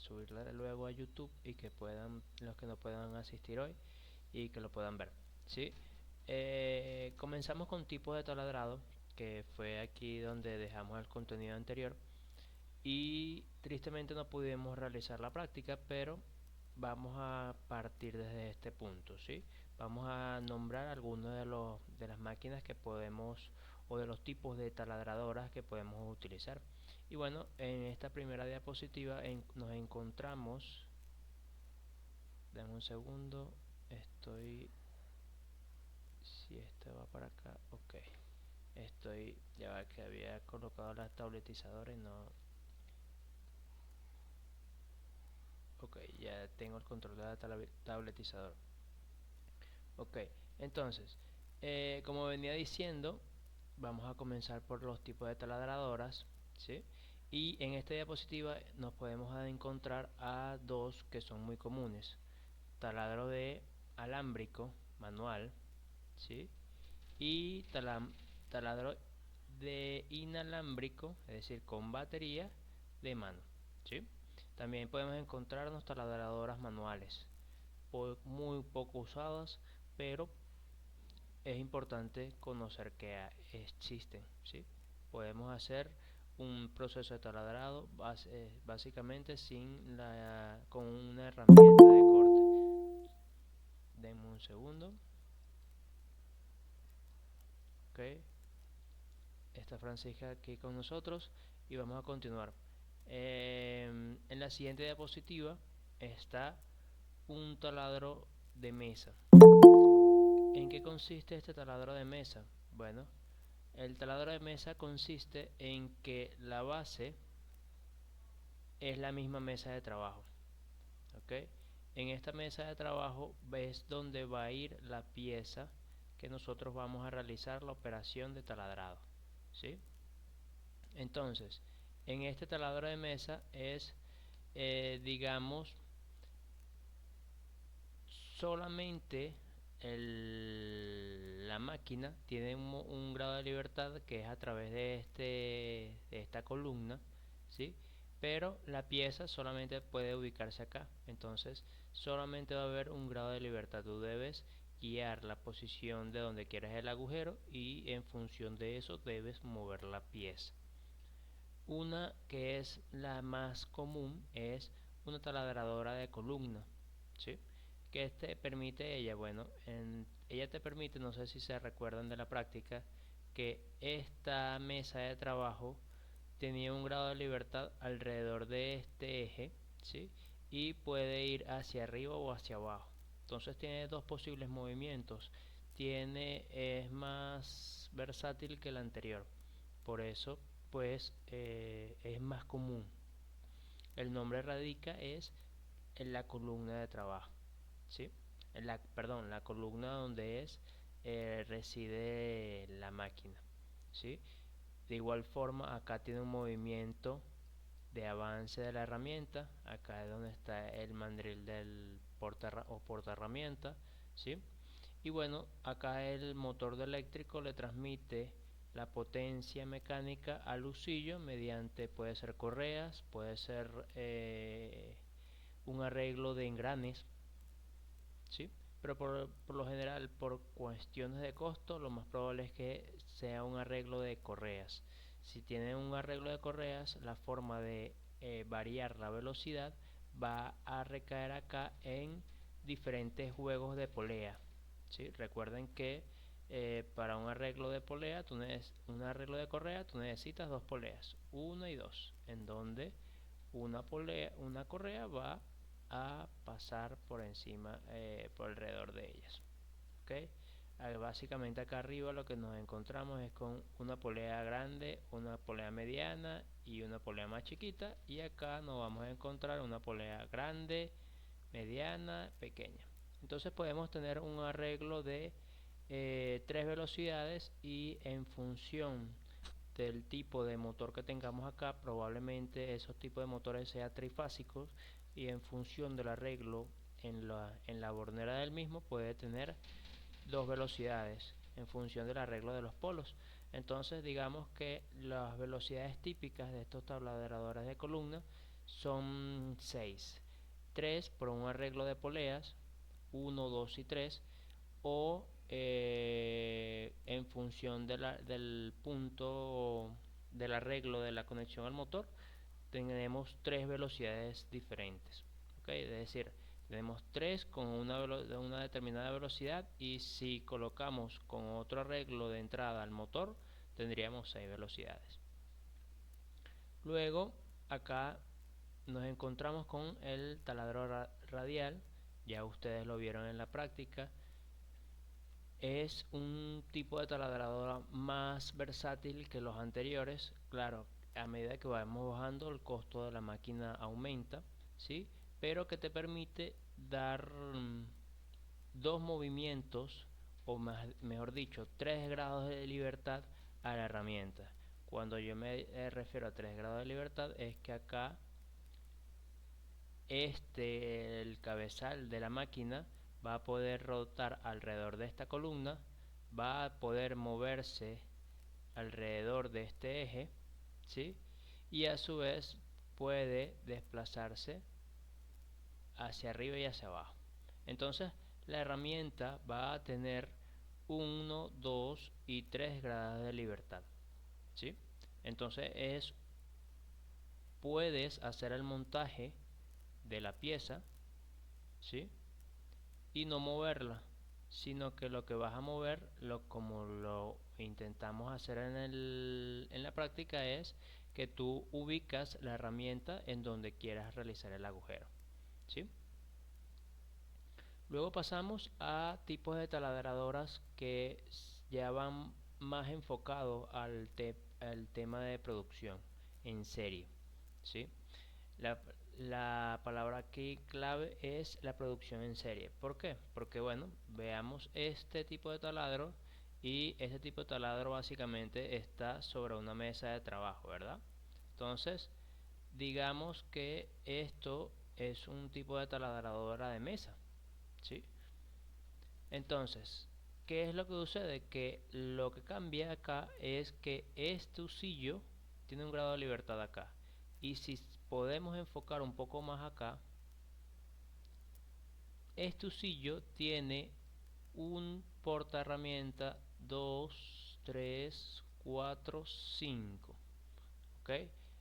subirla luego a YouTube y que puedan, los que no puedan asistir hoy, y que lo puedan ver, ¿sí? Comenzamos con tipos de taladrado, que fue aquí donde dejamos el contenido anterior, y tristemente no pudimos realizar la práctica, pero vamos a partir desde este punto, ¿sí? Vamos a nombrar algunos de las máquinas que podemos, o de los tipos de taladradoras que podemos utilizar. Y bueno, en esta primera diapositiva nos encontramos, dame un segundo, estoy, si esta va para acá, ok, ya va que había colocado las tabletizadoras y no, ok, ya tengo el control de la tabletizadora. Ok, entonces, como venía diciendo, vamos a comenzar por los tipos de taladradoras, ¿sí? Y en esta diapositiva nos podemos encontrar a dos que son muy comunes: taladro de alámbrico manual, ¿sí? Y taladro de inalámbrico, es decir, con batería, de mano, ¿sí? También podemos encontrarnos taladradoras manuales, muy poco usadas, pero es importante conocer que existen, ¿sí? Podemos hacer un proceso de taladrado básicamente con una herramienta de corte. Denme un segundo. Ok, está Francisca aquí con nosotros y vamos a continuar. En la siguiente diapositiva está un taladro de mesa. ¿En qué consiste este taladro de mesa? Bueno, el taladro de mesa consiste en que la base es la misma mesa de trabajo, ¿ok? En esta mesa de trabajo es donde va a ir la pieza que nosotros vamos a realizar la operación de taladrado, ¿sí? Entonces, en este taladro de mesa es, digamos, solamente la máquina tiene un grado de libertad que es a través de esta columna, ¿sí? Pero la pieza solamente puede ubicarse acá, entonces solamente va a haber un grado de libertad. Tú debes guiar la posición de donde quieras el agujero y en función de eso debes mover la pieza. Una que es la más común es una taladradora de columna, ¿sí? Que te permite ella, bueno, ella te permite, no sé si se recuerdan de la práctica, que esta mesa de trabajo tenía un grado de libertad alrededor de este eje, ¿sí? Y puede ir hacia arriba o hacia abajo. Entonces tiene dos posibles movimientos. Es más versátil que el anterior. Por eso, pues, es más común. El nombre radica es en la columna de trabajo, ¿sí? La columna donde reside la máquina, ¿sí? De igual forma, acá tiene un movimiento de avance de la herramienta. Acá es donde está el mandril del porta herramienta, ¿sí? Y bueno, acá el motor de eléctrico le transmite la potencia mecánica al husillo mediante, puede ser correas, puede ser un arreglo de engranes, ¿sí? Pero por lo general, por cuestiones de costo, lo más probable es que sea un arreglo de correas. Si tiene un arreglo de correas, la forma de variar la velocidad va a recaer acá en diferentes juegos de polea, ¿sí? Recuerden que para un arreglo de polea, un arreglo de correa, tú necesitas dos poleas, una y dos, en donde una correa va a pasar por encima, por alrededor de ellas, ¿ok? Básicamente acá arriba lo que nos encontramos es con una polea grande, una polea mediana y una polea más chiquita, y acá nos vamos a encontrar una polea grande, mediana, pequeña. Entonces podemos tener un arreglo de tres velocidades, y en función del tipo de motor que tengamos acá, probablemente esos tipos de motores sean trifásicos, y en función del arreglo en la bornera del mismo puede tener dos velocidades en función del arreglo de los polos. Entonces digamos que las velocidades típicas de estos taladradores de columna son 6. 3 por un arreglo de poleas, 1, 2 y 3, o en función del punto del arreglo de la conexión al motor, tenemos 3 velocidades diferentes. ¿Okay? Es decir, tenemos 3 con una determinada velocidad, y si colocamos con otro arreglo de entrada al motor, tendríamos 6 velocidades. Luego acá nos encontramos con el taladro radial. Ya ustedes lo vieron en la práctica. Es un tipo de taladradora más versátil que los anteriores. Claro, a medida que vamos bajando, el costo de la máquina aumenta, ¿sí? Pero que te permite dar dos movimientos, o mejor dicho, 3 grados de libertad a la herramienta. Cuando yo me refiero a 3 grados de libertad, es que acá el cabezal de la máquina va a poder rotar alrededor de esta columna, va a poder moverse alrededor de este eje, ¿sí? Y a su vez puede desplazarse hacia arriba y hacia abajo. Entonces la herramienta va a tener 1, 2 y 3 grados de libertad, ¿sí? Entonces puedes hacer el montaje de la pieza, ¿sí? Y no moverla, sino que lo que vas a mover, como lo intentamos hacer en la práctica, es que tú ubicas la herramienta en donde quieras realizar el agujero, ¿sí? Luego pasamos a tipos de taladradoras que ya van más enfocados al tema de producción en serie, ¿sí? La palabra aquí clave es la producción en serie. ¿Por qué? Porque bueno, veamos este tipo de taladro, y este tipo de taladro básicamente está sobre una mesa de trabajo, ¿verdad? Entonces, digamos que esto es un tipo de taladradora de mesa, ¿sí? Entonces, ¿qué es lo que sucede? Que lo que cambia acá es que este usillo tiene un grado de libertad acá. Y si podemos enfocar un poco más acá, este usillo tiene un porta herramienta 2, 3, 4, 5. ¿Ok?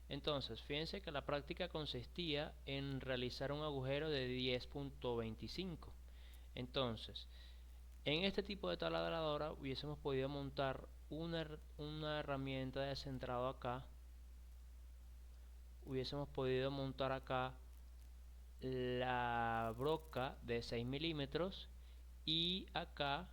Entonces, fíjense que la práctica consistía en realizar un agujero de 10.25. Entonces, en este tipo de taladradora hubiésemos podido montar una herramienta de centrado acá, hubiésemos podido montar acá la broca de 6 milímetros, y acá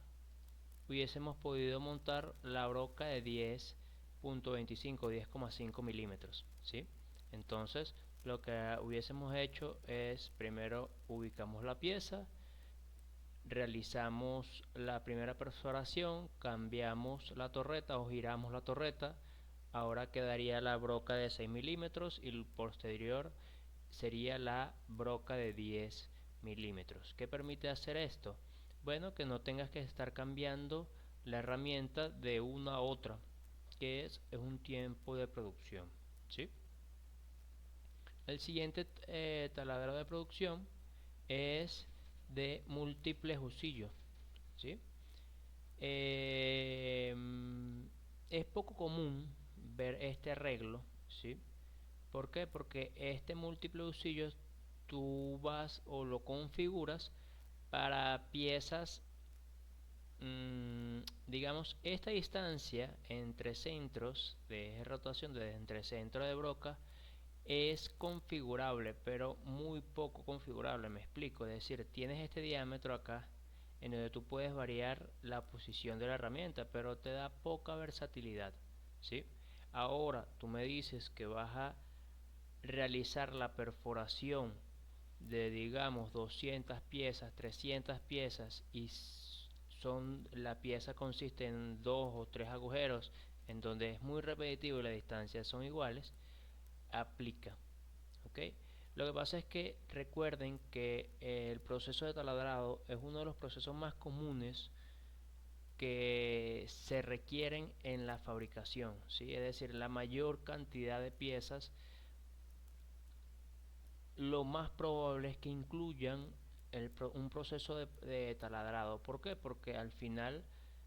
hubiésemos podido montar la broca de 10.25, 10,5 milímetros, ¿sí? Entonces lo que hubiésemos hecho es, primero ubicamos la pieza, realizamos la primera perforación, cambiamos la torreta o giramos la torreta. Ahora quedaría la broca de 6 milímetros, y el posterior sería la broca de 10 milímetros. ¿Qué permite hacer esto? Bueno, que no tengas que estar cambiando la herramienta de una a otra, que es un tiempo de producción, ¿sí? El siguiente taladro de producción es de múltiples usillos, ¿sí? Es poco común ver este arreglo, ¿sí? ¿Por qué? Porque este múltiple usillos tú vas o lo configuras para piezas, digamos, esta distancia entre centros de eje de rotación, entre centro de broca, es configurable, pero muy poco configurable. Me explico, es decir, tienes este diámetro acá en donde tú puedes variar la posición de la herramienta, pero te da poca versatilidad, ¿sí? Ahora tú me dices que vas a realizar la perforación de, digamos, 200 piezas, 300 piezas, y la pieza consiste en 2 o 3 agujeros en donde es muy repetitivo y las distancias son iguales, aplica, ¿ok? Lo que pasa es que recuerden que el proceso de taladrado es uno de los procesos más comunes que se requieren en la fabricación, ¿sí? Es decir, la mayor cantidad de piezas lo más probable es que incluyan un proceso de taladrado. ¿Por qué? Porque al final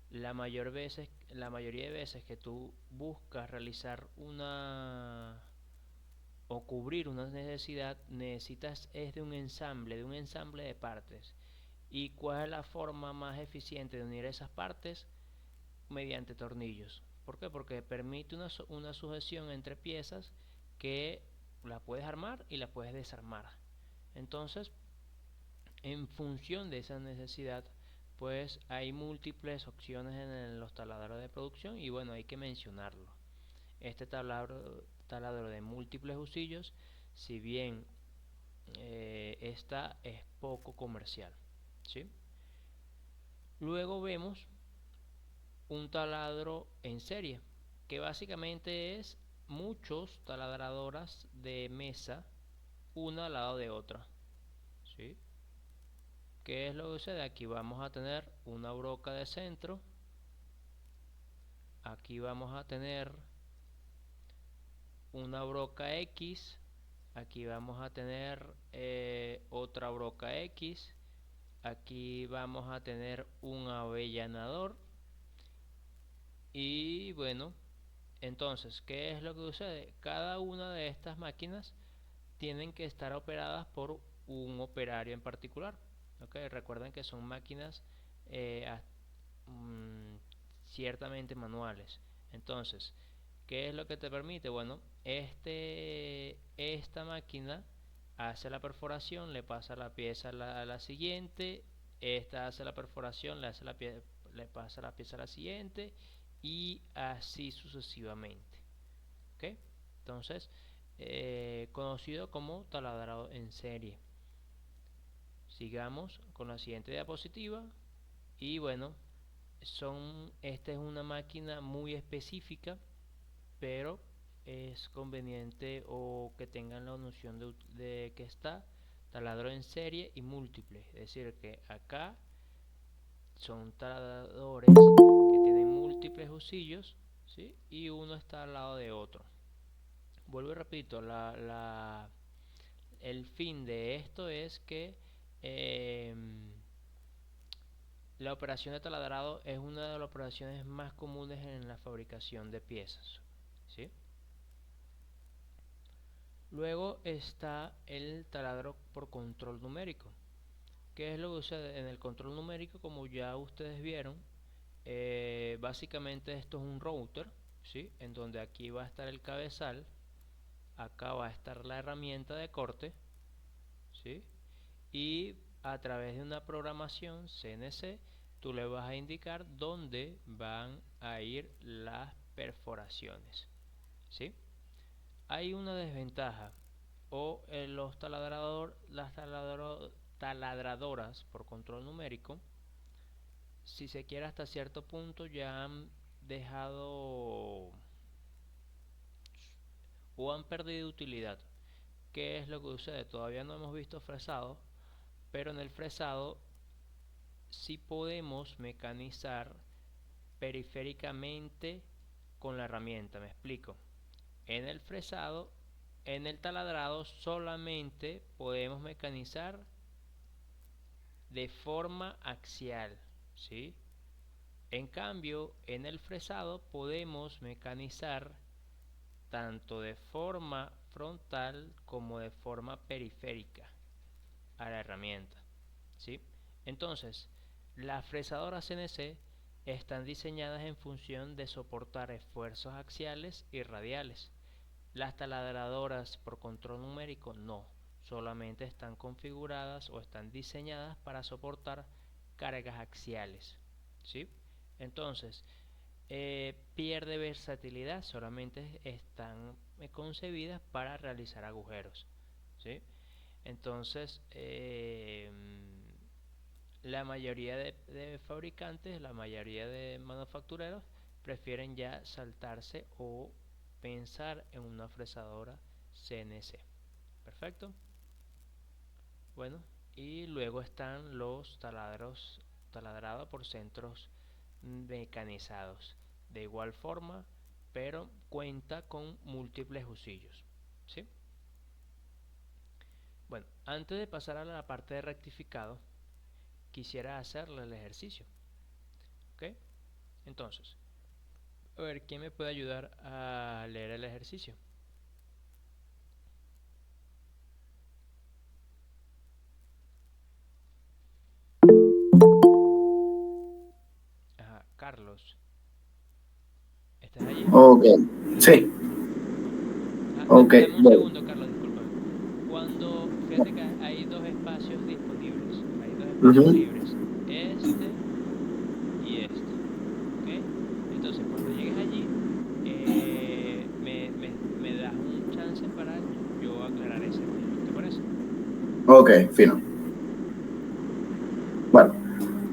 la mayoría de veces que tú buscas realizar una o cubrir una necesidad, necesitas es de un ensamble de partes. ¿Y cuál es la forma más eficiente de unir esas partes? Mediante tornillos. ¿Por qué? Porque permite una sujeción entre piezas que la puedes armar y la puedes desarmar. Entonces, en función de esa necesidad, pues hay múltiples opciones en los taladros de producción y bueno, hay que mencionarlo. Este taladro de múltiples usillos, si bien esta es poco comercial, ¿sí? Luego vemos un taladro en serie, que básicamente es muchos taladradoras de mesa, una al lado de otra, ¿sí? ¿Qué es lo que sucede? Aquí vamos a tener una broca de centro, aquí vamos a tener una broca X, aquí vamos a tener otra broca X, aquí vamos a tener un avellanador y bueno, entonces, ¿qué es lo que sucede? Cada una de estas máquinas tienen que estar operadas por un operario en particular. ¿Okay? Recuerden que son máquinas eh, mm, ciertamente manuales. Entonces, ¿qué es lo que te permite? Bueno, esta máquina hace la perforación, le pasa la pieza a la siguiente, esta hace la perforación, le pasa la pieza a la siguiente y así sucesivamente. ¿Ok? Entonces, conocido como taladrado en serie. Sigamos con la siguiente diapositiva y bueno, esta es una máquina muy específica, pero es conveniente o que tengan la noción de que está taladro en serie y múltiple, es decir que acá son taladradores que tienen múltiples usillos, ¿sí? Y uno está al lado de otro. Vuelvo y repito, el fin de esto es que eh, la operación de taladrado es una de las operaciones más comunes en la fabricación de piezas, ¿sí? Luego está el taladro por control numérico. ¿Qué es lo que sucede en el control numérico? Como ya ustedes vieron, básicamente esto es un router, ¿sí? En donde aquí va a estar el cabezal, acá va a estar la herramienta de corte, ¿sí? Y a través de una programación CNC tú le vas a indicar dónde van a ir las perforaciones, ¿sí? Hay una desventaja o taladradoras por control numérico, si se quiere hasta cierto punto ya han dejado o han perdido utilidad. ¿Qué es lo que sucede? Todavía no hemos visto fresado, pero en el fresado sí podemos mecanizar periféricamente con la herramienta. Me explico. En el fresado, en el taladrado solamente podemos mecanizar de forma axial, ¿sí? En cambio, en el fresado podemos mecanizar tanto de forma frontal como de forma periférica a la herramienta, ¿sí? Entonces, las fresadoras CNC están diseñadas en función de soportar esfuerzos axiales y radiales. Las taladradoras por control numérico no, solamente están configuradas o están diseñadas para soportar cargas axiales, ¿sí? Entonces, pierde versatilidad, solamente están concebidas para realizar agujeros, ¿sí? Entonces, la mayoría de fabricantes, la mayoría de manufactureros prefieren ya saltarse o pensar en una fresadora CNC. Perfecto. Bueno, y luego están los taladrados por centros mecanizados. De igual forma, pero cuenta con múltiples usillos, ¿sí? Bueno, antes de pasar a la parte de rectificado, quisiera hacerle el ejercicio. ¿Ok? Entonces, a ver, ¿quién me puede ayudar a leer el ejercicio? Ajá, Carlos, ¿estás allí? Ok, sí, Ah, ok, dame un bueno. segundo, Carlos, discúlpame. Cuando, fíjate que hay dos espacios disponibles, hay dos espacios Ujú. libres, este y este, ¿ok? Entonces, cuando llegues allí, me das un chance para yo aclarar ese punto, ¿te parece? Ok, fino. Bueno,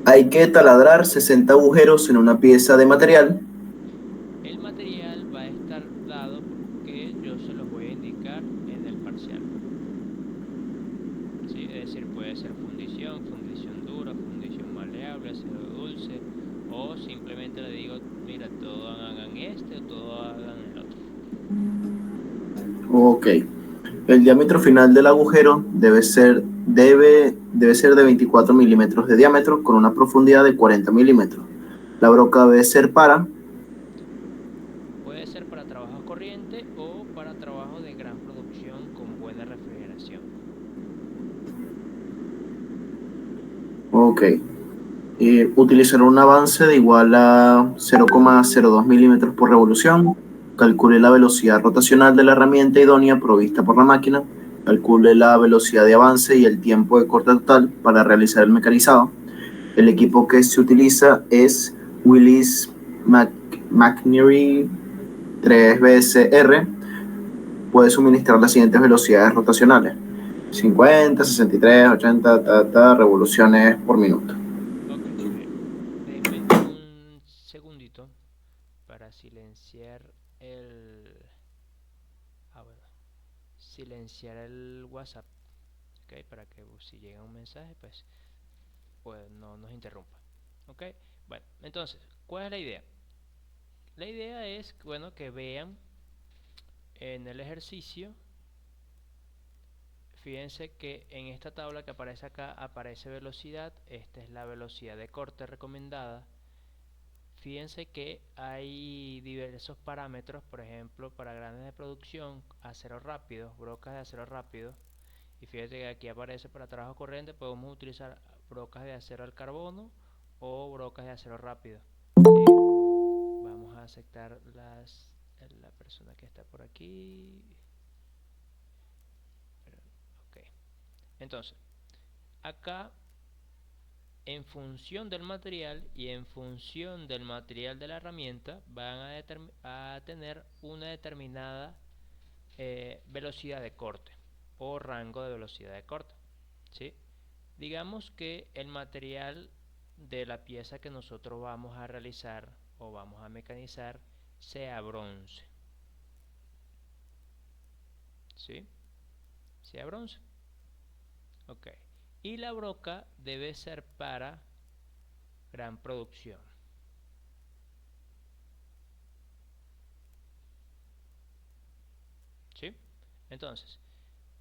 hay que taladrar 60 agujeros en una pieza de material. El material va a estar dado porque yo se los voy a indicar en el parcial, ¿sí? Es decir, puede ser fundición, fundición dura, fundición maleable, acero dulce, o simplemente le digo, mira, todo hagan este o todo hagan el otro. Ok. El diámetro final del agujero debe ser de 24 milímetros de diámetro con una profundidad de 40 milímetros. La broca debe ser para. Puede ser para trabajos corrientes o para trabajos de gran producción con buena refrigeración. Ok. Utilizar un avance de igual a 0,02 milímetros por revolución. Calcule la velocidad rotacional de la herramienta idónea provista por la máquina. Calcule la velocidad de avance y el tiempo de corte total para realizar el mecanizado. El equipo que se utiliza es Willis McNeary 3BSR. Puede suministrar las siguientes velocidades rotacionales: 50, 63, 80 revoluciones por minuto. Ok, bien. Denme un segundito para silenciar el... Ah, bueno. Silenciar el WhatsApp, ¿ok? Para que si llega un mensaje, pues no nos interrumpa, ¿ok? Bueno, entonces, ¿cuál es la idea? La idea es, bueno, que vean en el ejercicio, fíjense que en esta tabla que aparece acá aparece velocidad, esta es la velocidad de corte recomendada. Fíjense que hay diversos parámetros, por ejemplo, para grandes de producción, acero rápido, brocas de acero rápido. Y fíjate que aquí aparece para trabajo corriente, podemos utilizar brocas de acero al carbono o brocas de acero rápido. ¿Sí? Vamos a aceptar la persona que está por aquí. Ok. Entonces, acá en función del material y en función del material de la herramienta van a tener una determinada velocidad de corte o rango de velocidad de corte, ¿sí? Digamos que el material de la pieza que nosotros vamos a realizar o vamos a mecanizar sea bronce, ¿sí? Sea bronce, ok. Y la broca debe ser para gran producción, ¿sí? Entonces,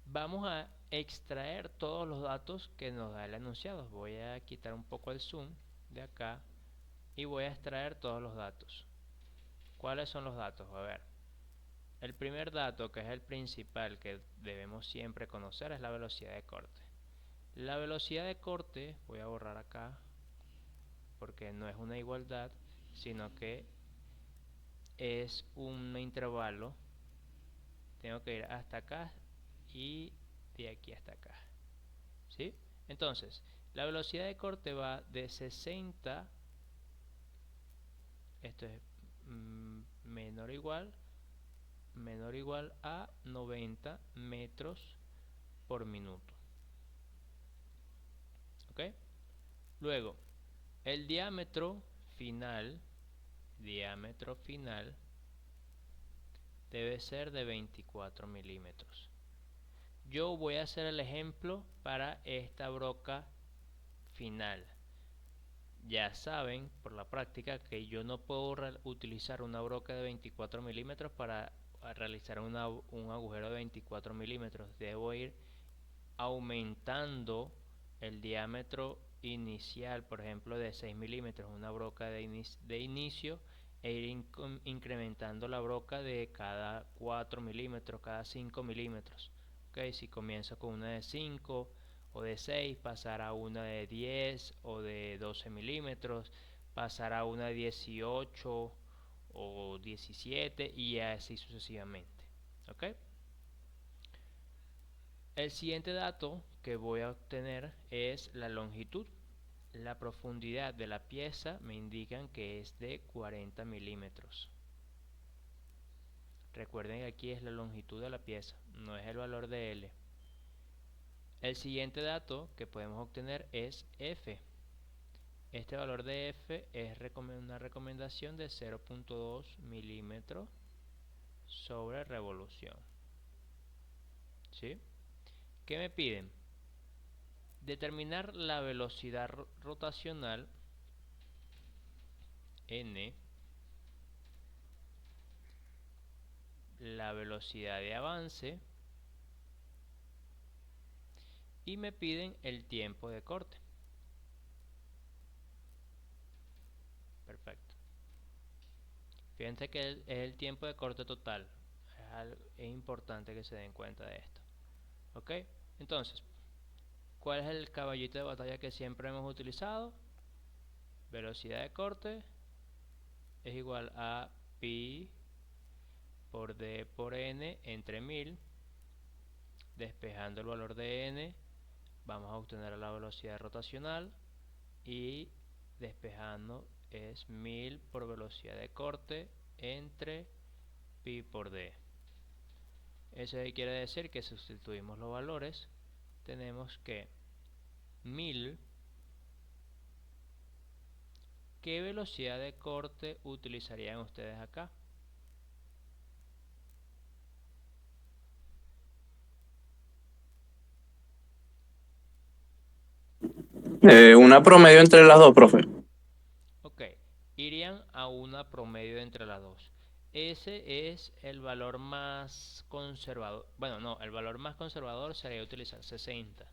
vamos a extraer todos los datos que nos da el enunciado. Voy a quitar un poco el zoom de acá y voy a extraer todos los datos. ¿Cuáles son los datos? A ver, el primer dato, que es el principal que debemos siempre conocer, es la velocidad de corte. La velocidad de corte, voy a borrar acá porque no es una igualdad, sino que es un intervalo. Tengo que ir hasta acá y de aquí hasta acá, ¿sí? Entonces, la velocidad de corte va de 60, esto es menor o igual a 90 metros por minuto, ¿ok? Luego, el diámetro final debe ser de 24 milímetros. Yo voy a hacer el ejemplo para esta broca final. Ya saben por la práctica que yo no puedo utilizar una broca de 24 milímetros para realizar un agujero de 24 milímetros. Debo ir aumentando el diámetro inicial, por ejemplo, de 6 milímetros, una broca de inicio, e ir incrementando la broca de cada 4 milímetros, cada 5 milímetros. Okay, si comienzo con una de 5 o de 6, pasar a una de 10 o de 12 milímetros, pasar a una de 18 o 17 y así sucesivamente. ¿Okay? El siguiente dato que voy a obtener es la longitud. La profundidad de la pieza me indican que es de 40 milímetros. Recuerden que aquí es la longitud de la pieza, no es el valor de L. El siguiente dato que podemos obtener es F. Este valor de F es una recomendación de 0.2 milímetros sobre revolución. ¿Sí? ¿Qué me piden? Determinar la velocidad rotacional n, la velocidad de avance y me piden el tiempo de corte. Perfecto. Fíjense que es el tiempo de corte total. Es importante que se den cuenta de esto. ¿Ok? Entonces, ¿cuál es el caballito de batalla que siempre hemos utilizado? Velocidad de corte es igual a pi por d por n entre 1000. Despejando el valor de n, vamos a obtener la velocidad rotacional y despejando es 1000 por velocidad de corte entre pi por d. Eso quiere decir que si sustituimos los valores, tenemos que 1000. ¿Qué velocidad de corte utilizarían ustedes acá? Una promedio entre las dos, profe. Ok, irían a una promedio entre las dos. Ese es el valor más conservador. Bueno, no, el valor más conservador sería utilizar 60.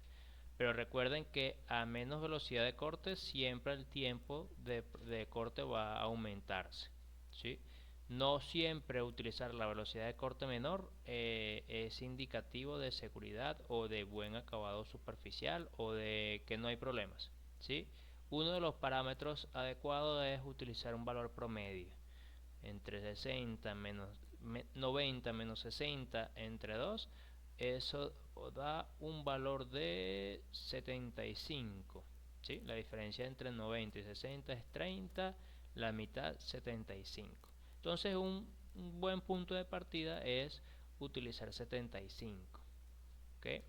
Pero recuerden que a menos velocidad de corte, siempre el tiempo de corte va a aumentarse. ¿Sí? No siempre utilizar la velocidad de corte menor es indicativo de seguridad o de buen acabado superficial o de que no hay problemas. ¿Sí? Uno de los parámetros adecuados es utilizar un valor promedio entre 60 menos 90 menos 60 entre 2. Eso da un valor de 75. ¿Sí? La diferencia entre 90 y 60 es 30, la mitad 75. Entonces un buen punto de partida es utilizar 75. ¿Okay?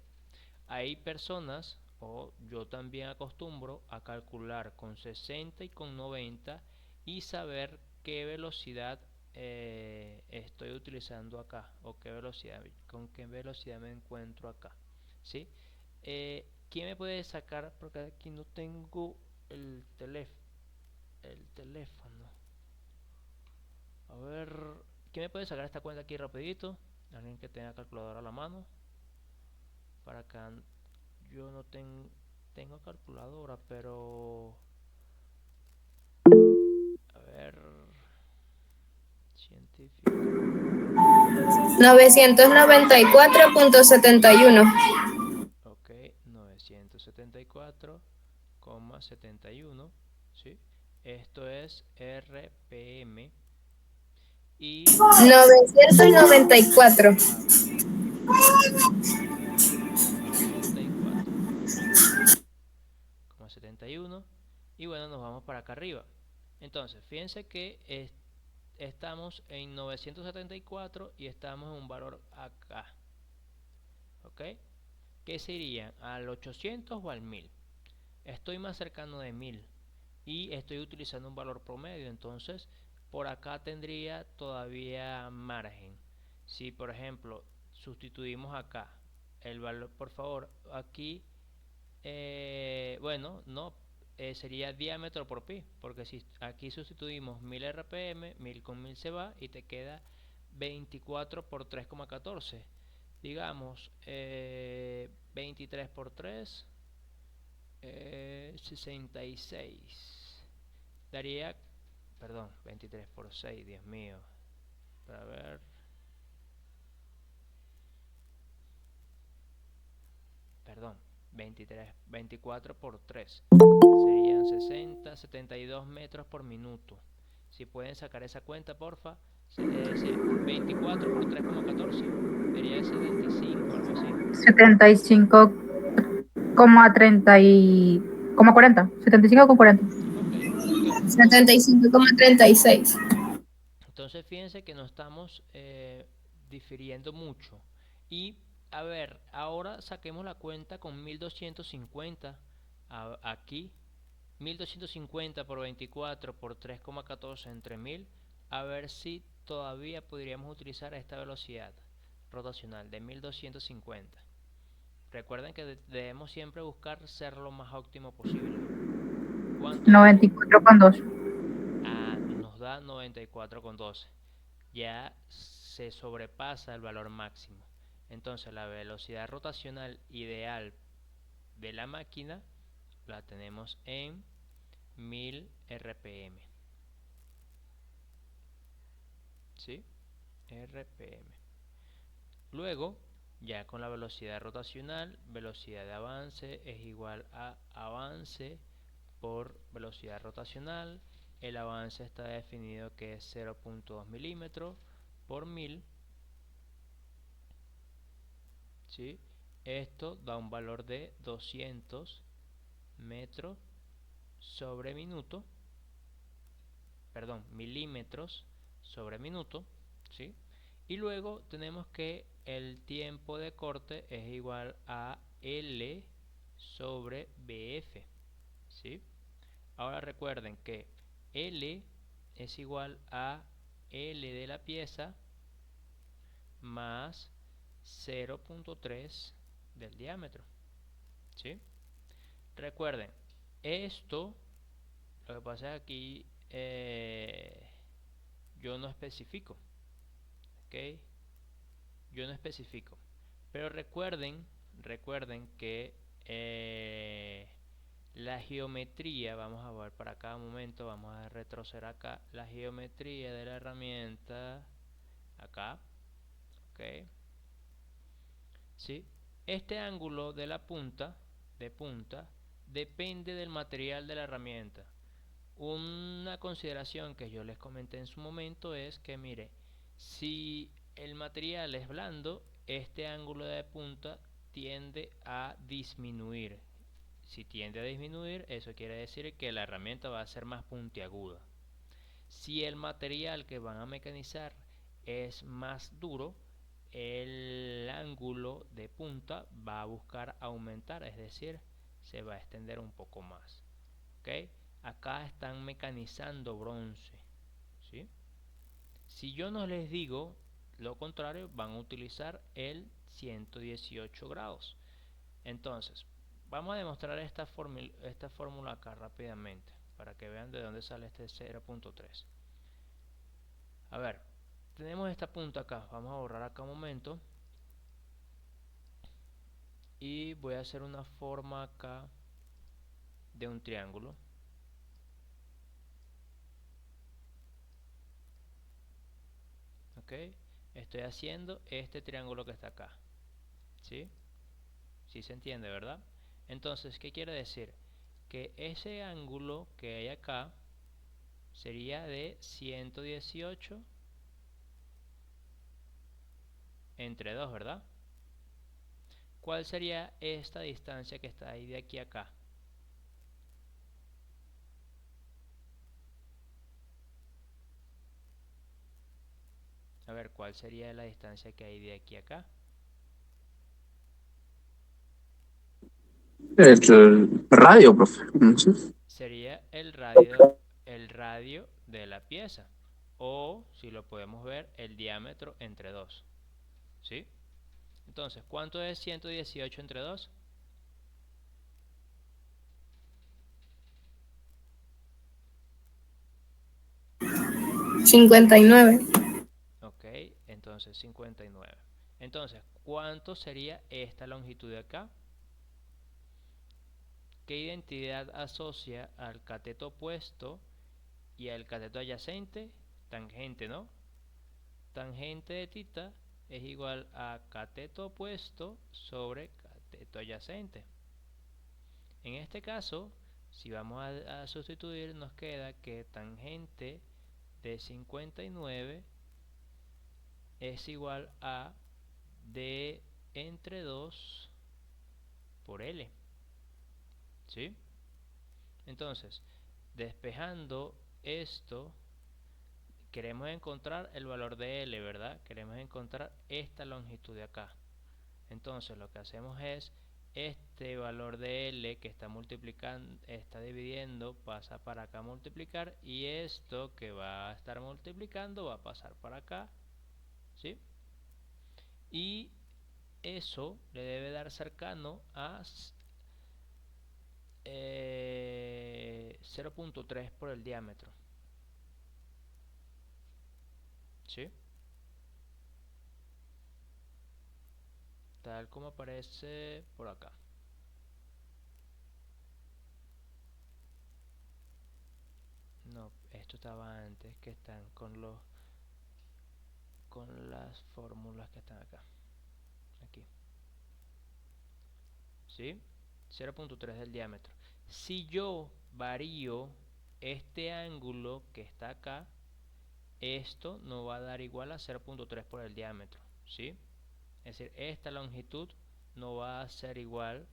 Hay personas, o yo también acostumbro a calcular con 60 y con 90 y saber qué velocidad estoy utilizando acá o qué velocidad, con qué velocidad me encuentro acá. ¿Sí? ¿Quién me puede sacar? Porque aquí no tengo el teléfono. A ver, ¿quién me puede sacar esta cuenta aquí rapidito? Alguien que tenga calculadora a la mano. Para acá yo no tengo calculadora, pero a ver, científica. 994.71. Ok, 974,71. ¿Sí? Esto es RPM y 994. 994. Perfecto. 71. Y bueno, nos vamos para acá arriba. Entonces, fíjense que estamos en 974 y estamos en un valor acá. ¿Ok? ¿Qué sería? ¿Al 800 o al 1000? Estoy más cercano de 1000 y estoy utilizando un valor promedio, entonces por acá tendría todavía margen. Si por ejemplo sustituimos acá el valor, por favor, aquí, bueno, no, sería diámetro por pi, porque si aquí sustituimos 1000 rpm, 1000 con 1000 se va y te queda 24 por 3,14. Digamos 23 por 3, 66. Daría, perdón, 23 por 6, Dios mío. Para ver. Perdón, 23, 24 por 3. Serían 60, 72 metros por minuto. Si pueden sacar esa cuenta, porfa. Es decir, 24 por 3,14 sería 75, algo así. 75,30 y... como 40. 75,40. Ok, ok. 75,36. Entonces fíjense que no estamos difiriendo mucho. Y a ver, ahora saquemos la cuenta con 1250 aquí. 1250 por 24 por 3,14 entre 1000. A ver si todavía podríamos utilizar esta velocidad rotacional de 1250. Recuerden que debemos siempre buscar ser lo más óptimo posible. ¿Cuánto? 94,2. Nos da 94,12. Ya se sobrepasa el valor máximo. Entonces la velocidad rotacional ideal de la máquina la tenemos en 1000 RPM. ¿Sí? RPM. Luego, ya con la velocidad rotacional, velocidad de avance es igual a avance por velocidad rotacional. El avance está definido que es 0.2 milímetros por 1000. ¿Sí? Esto da un valor de 200 metros sobre minuto. Perdón, milímetros sobre minuto. ¿Sí? Y luego tenemos que el tiempo de corte es igual a L sobre BF. ¿Sí? Ahora recuerden que L es igual a L de la pieza más 0.3 del diámetro. ¿Sí? Recuerden, esto, lo que pasa es aquí yo no especifico. ¿Ok? Yo no especifico. Pero recuerden que la geometría, vamos a ver para cada momento, vamos a retroceder acá, la geometría de la herramienta, acá, ok, ¿sí? Este ángulo de la punta, depende del material de la herramienta. Una consideración que yo les comenté en su momento es que, mire, si el material es blando, este ángulo de punta tiende a disminuir. Si tiende a disminuir, eso quiere decir que la herramienta va a ser más puntiaguda. Si el material que van a mecanizar es más duro, el ángulo de punta va a buscar aumentar, es decir, se va a extender un poco más. ¿Ok? Acá están mecanizando bronce. ¿Sí? Si yo no les digo lo contrario, van a utilizar el 118 grados. Entonces, vamos a demostrar esta fórmula acá rápidamente para que vean de dónde sale este 0.3. A ver, tenemos esta punta acá. Vamos a borrar acá un momento. Y voy a hacer una forma acá de un triángulo. Ok, estoy haciendo este triángulo que está acá. ¿Sí? ¿Sí se entiende, verdad? Entonces, ¿qué quiere decir? Que ese ángulo que hay acá sería de 118 entre 2, ¿verdad? ¿Cuál sería esta distancia que está ahí de aquí a acá? A ver, ¿cuál sería la distancia que hay de aquí a acá? El radio, profe. No sé. Sería el radio de la pieza. O, si lo podemos ver, el diámetro entre 2. ¿Sí? Entonces, ¿cuánto es 118 entre 2? 59. Ok, entonces 59. Entonces, ¿cuánto sería esta longitud de acá? ¿Qué identidad asocia al cateto opuesto y al cateto adyacente? Tangente, ¿no? Tangente de θ es igual a cateto opuesto sobre cateto adyacente. En este caso, si vamos a sustituir, nos queda que tangente de 59 es igual a d entre 2 por L. ¿Sí? Entonces, despejando esto, queremos encontrar el valor de L, ¿verdad? Queremos encontrar esta longitud de acá. Entonces, lo que hacemos es este valor de L que está multiplicando, está dividiendo, pasa para acá a multiplicar, y esto que va a estar multiplicando va a pasar para acá, ¿sí? Y eso le debe dar cercano a 0.3 por el diámetro, ¿sí? Tal como aparece por acá. No, esto estaba antes, que están con las fórmulas que están acá. Aquí. ¿Sí? 0.3 del diámetro. Si yo varío este ángulo que está acá, esto no va a dar igual a 0.3 por el diámetro, ¿sí? Es decir, esta longitud no va a ser igual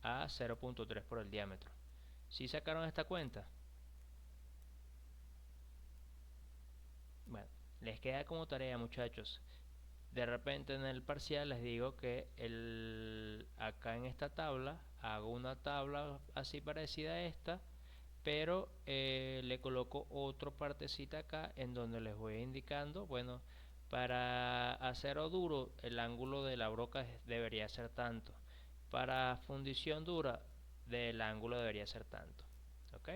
a 0.3 por el diámetro. ¿Sí sacaron esta cuenta? Bueno, les queda como tarea, muchachos. De repente en el parcial les digo que acá en esta tabla hago una tabla así parecida a esta, pero le coloco otra partecita acá en donde les voy indicando, bueno, para acero duro el ángulo de la broca debería ser tanto, para fundición dura del ángulo debería ser tanto, ¿ok?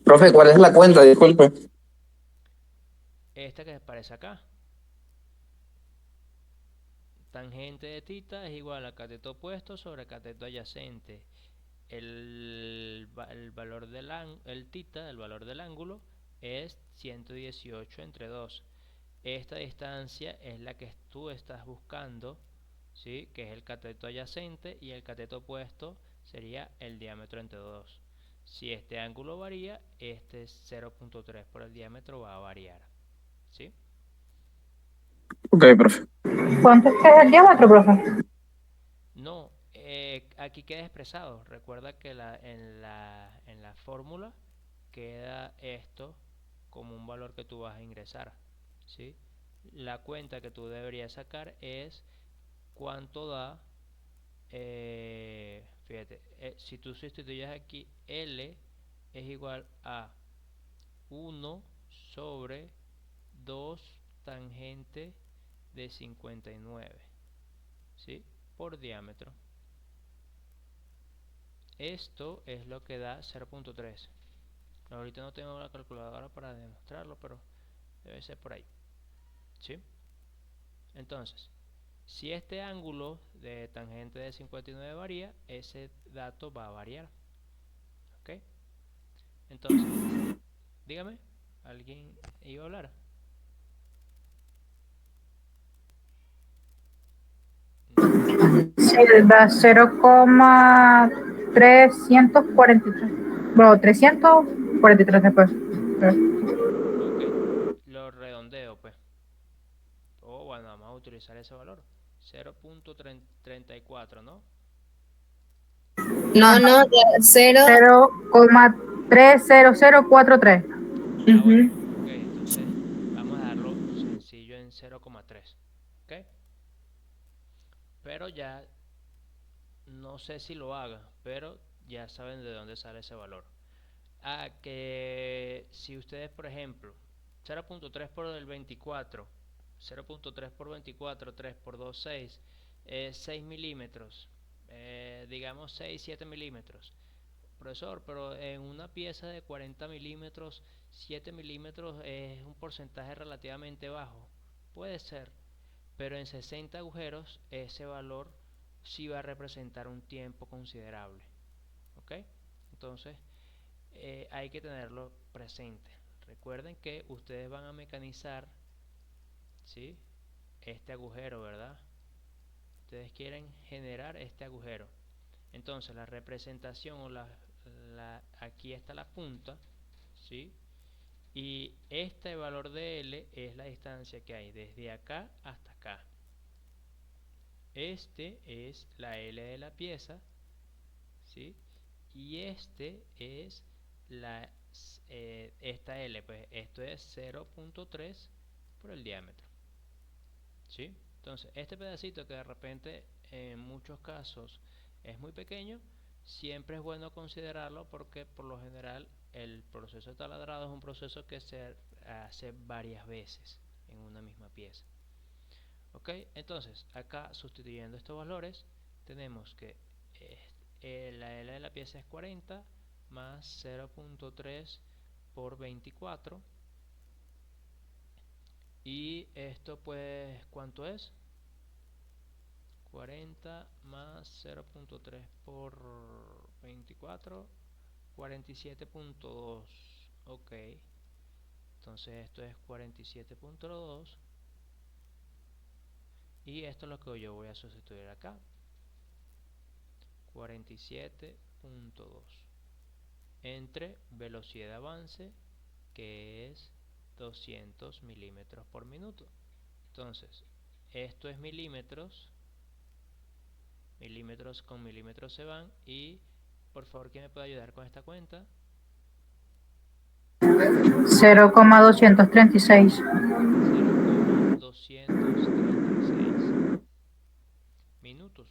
Profe, ¿cuál es la cuenta? Disculpe. Esta que aparece acá, tangente de θ es igual a cateto opuesto sobre cateto adyacente. El valor del θ, el valor del ángulo, es 118 entre 2. Esta distancia es la que tú estás buscando, ¿sí? Que es el cateto adyacente, y el cateto opuesto sería el diámetro entre 2. Si este ángulo varía, este 0.3 por el diámetro va a variar, ¿sí? Ok, profe. ¿Cuánto es que es el diámetro, profe? No, aquí queda expresado. Recuerda que en la fórmula queda esto como un valor que tú vas a ingresar, ¿sí? La cuenta que tú deberías sacar es cuánto da, fíjate, si tú sustituyes aquí L es igual a 1 sobre 2 tangente de 59, ¿sí? Por diámetro. Esto es lo que da 0.3. Ahorita no tengo la calculadora para demostrarlo, pero debe ser por ahí, ¿sí? Entonces, si este ángulo de tangente de 59 varía, ese dato va a variar, ¿ok? Entonces, dígame, ¿alguien iba a hablar? Sí, da 0,343. Bueno, 343 después. Ok, lo redondeo, pues. O bueno, vamos a utilizar ese valor. 0.34, ¿no? No, no, de 0. 0,30043. Ah, bueno, ok, entonces vamos a darlo sencillo en 0,3, ¿ok? Pero ya no sé si lo haga, pero ya saben de dónde sale ese valor. Que si ustedes, por ejemplo, 0.3 por el 24, 0.3 por 24, 3 por 2, 6, 6 milímetros, digamos 6, 7 milímetros. Profesor, pero en una pieza de 40 milímetros, 7 milímetros es un porcentaje relativamente bajo. Puede ser, pero en 60 agujeros ese valor sí va a representar un tiempo considerable. ¿Ok? Entonces hay que tenerlo presente. Recuerden que ustedes van a mecanizar, ¿sí?, este agujero, ¿verdad? Ustedes quieren generar este agujero. Entonces la representación o aquí está la punta, ¿sí? Y este valor de L es la distancia que hay desde acá hasta acá. Este es la L de la pieza, ¿sí? Y este es esta L, pues esto es 0.3 por el diámetro, ¿sí? Entonces este pedacito que de repente en muchos casos es muy pequeño, siempre es bueno considerarlo porque por lo general el proceso de taladrado es un proceso que se hace varias veces en una misma pieza. Ok, entonces acá sustituyendo estos valores tenemos que la L de la pieza es 40 más 0.3 por 24 y esto pues ¿cuánto es? 40 más 0.3 por 24, 47.2. Ok, entonces esto es 47.2 y esto es lo que yo voy a sustituir acá, 47.2 entre velocidad de avance, que es 200 milímetros por minuto. Entonces esto es milímetros, milímetros con milímetros se van, y por favor, ¿quién me puede ayudar con esta cuenta? 0,236. 0,236 minutos,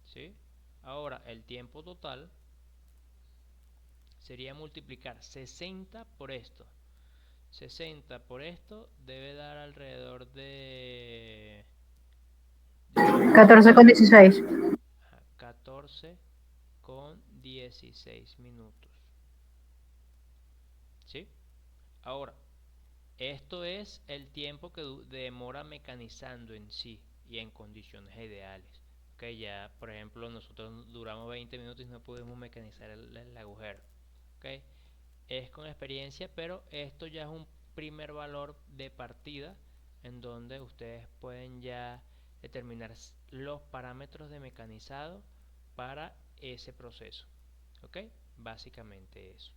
¿sí? Ahora el tiempo total sería multiplicar 60 por esto. 60 por esto debe dar alrededor de 14,16. 14 con 16 minutos, ¿sí? Ahora, esto es el tiempo que demora mecanizando en sí y en condiciones ideales. Ok, ya por ejemplo nosotros duramos 20 minutos y no pudimos mecanizar el agujero. Ok, es con experiencia, pero esto ya es un primer valor de partida en donde ustedes pueden ya determinar los parámetros de mecanizado para ese proceso. Ok, básicamente eso,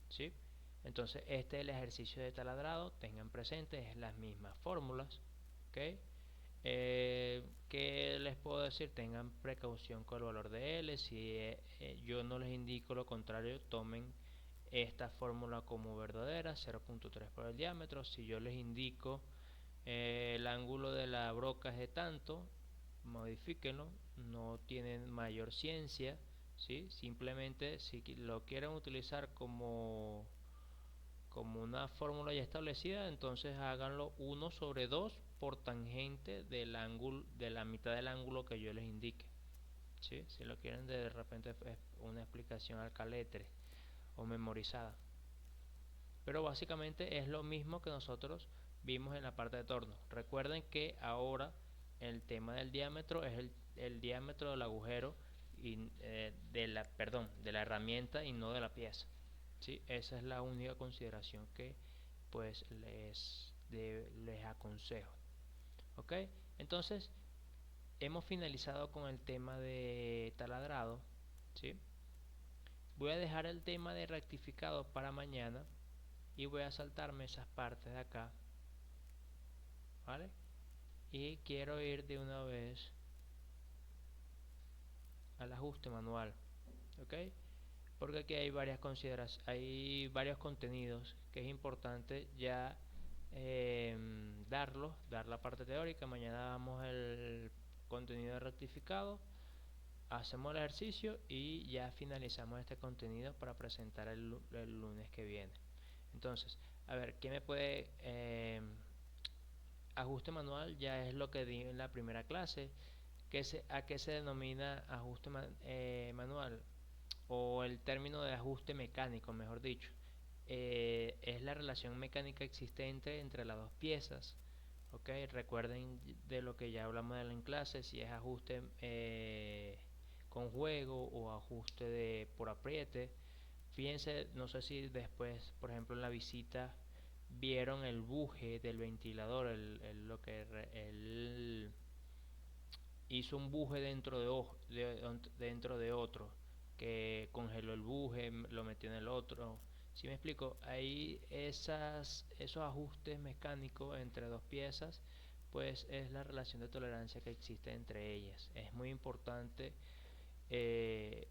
¿sí? Entonces este es el ejercicio de taladrado, tengan presentes las mismas fórmulas. ¿Ok? ¿Qué les puedo decir? Tengan precaución con el valor de L. Si yo no les indico lo contrario, tomen esta fórmula como verdadera, 0.3 por el diámetro. Si yo les indico el ángulo de la broca es de tanto, modifíquenlo, no tienen mayor ciencia, ¿sí? Simplemente si lo quieren utilizar como una fórmula ya establecida, entonces háganlo 1 sobre 2 por tangente del ángulo, de la mitad del ángulo que yo les indique, ¿sí? Si lo quieren de repente es una explicación al caletre o memorizada, pero básicamente es lo mismo que nosotros vimos en la parte de torno. Recuerden que ahora el tema del diámetro es el diámetro del agujero y de la herramienta y no de la pieza, ¿sí? Esa es la única consideración que pues les aconsejo. Ok, entonces hemos finalizado con el tema de taladrado, ¿sí? Voy a dejar el tema de rectificado para mañana y voy a saltarme esas partes de acá, ¿vale? Y quiero ir de una vez al ajuste manual, ¿ok? Porque aquí hay varias consideraciones, hay varios contenidos que es importante ya dar la parte teórica. Mañana damos el contenido de rectificado, hacemos el ejercicio y ya finalizamos este contenido para presentar el lunes que viene. Entonces, a ver, ¿qué me puede ajuste manual? Ya es lo que di en la primera clase. ¿A qué se denomina ajuste manual? O el término de ajuste mecánico, mejor dicho. Es la relación mecánica existente entre las dos piezas ¿ok? Recuerden de lo que ya hablamos en clase, si es ajuste con juego o ajuste por apriete. Fíjense, no sé si después, por ejemplo, en la visita vieron el buje del ventilador, lo que él hizo un buje dentro de otro, que congeló el buje, lo metió en el otro. ¿Sí me explico? Ahí esos ajustes mecánicos entre dos piezas, pues es la relación de tolerancia que existe entre ellas. Es muy importante eh,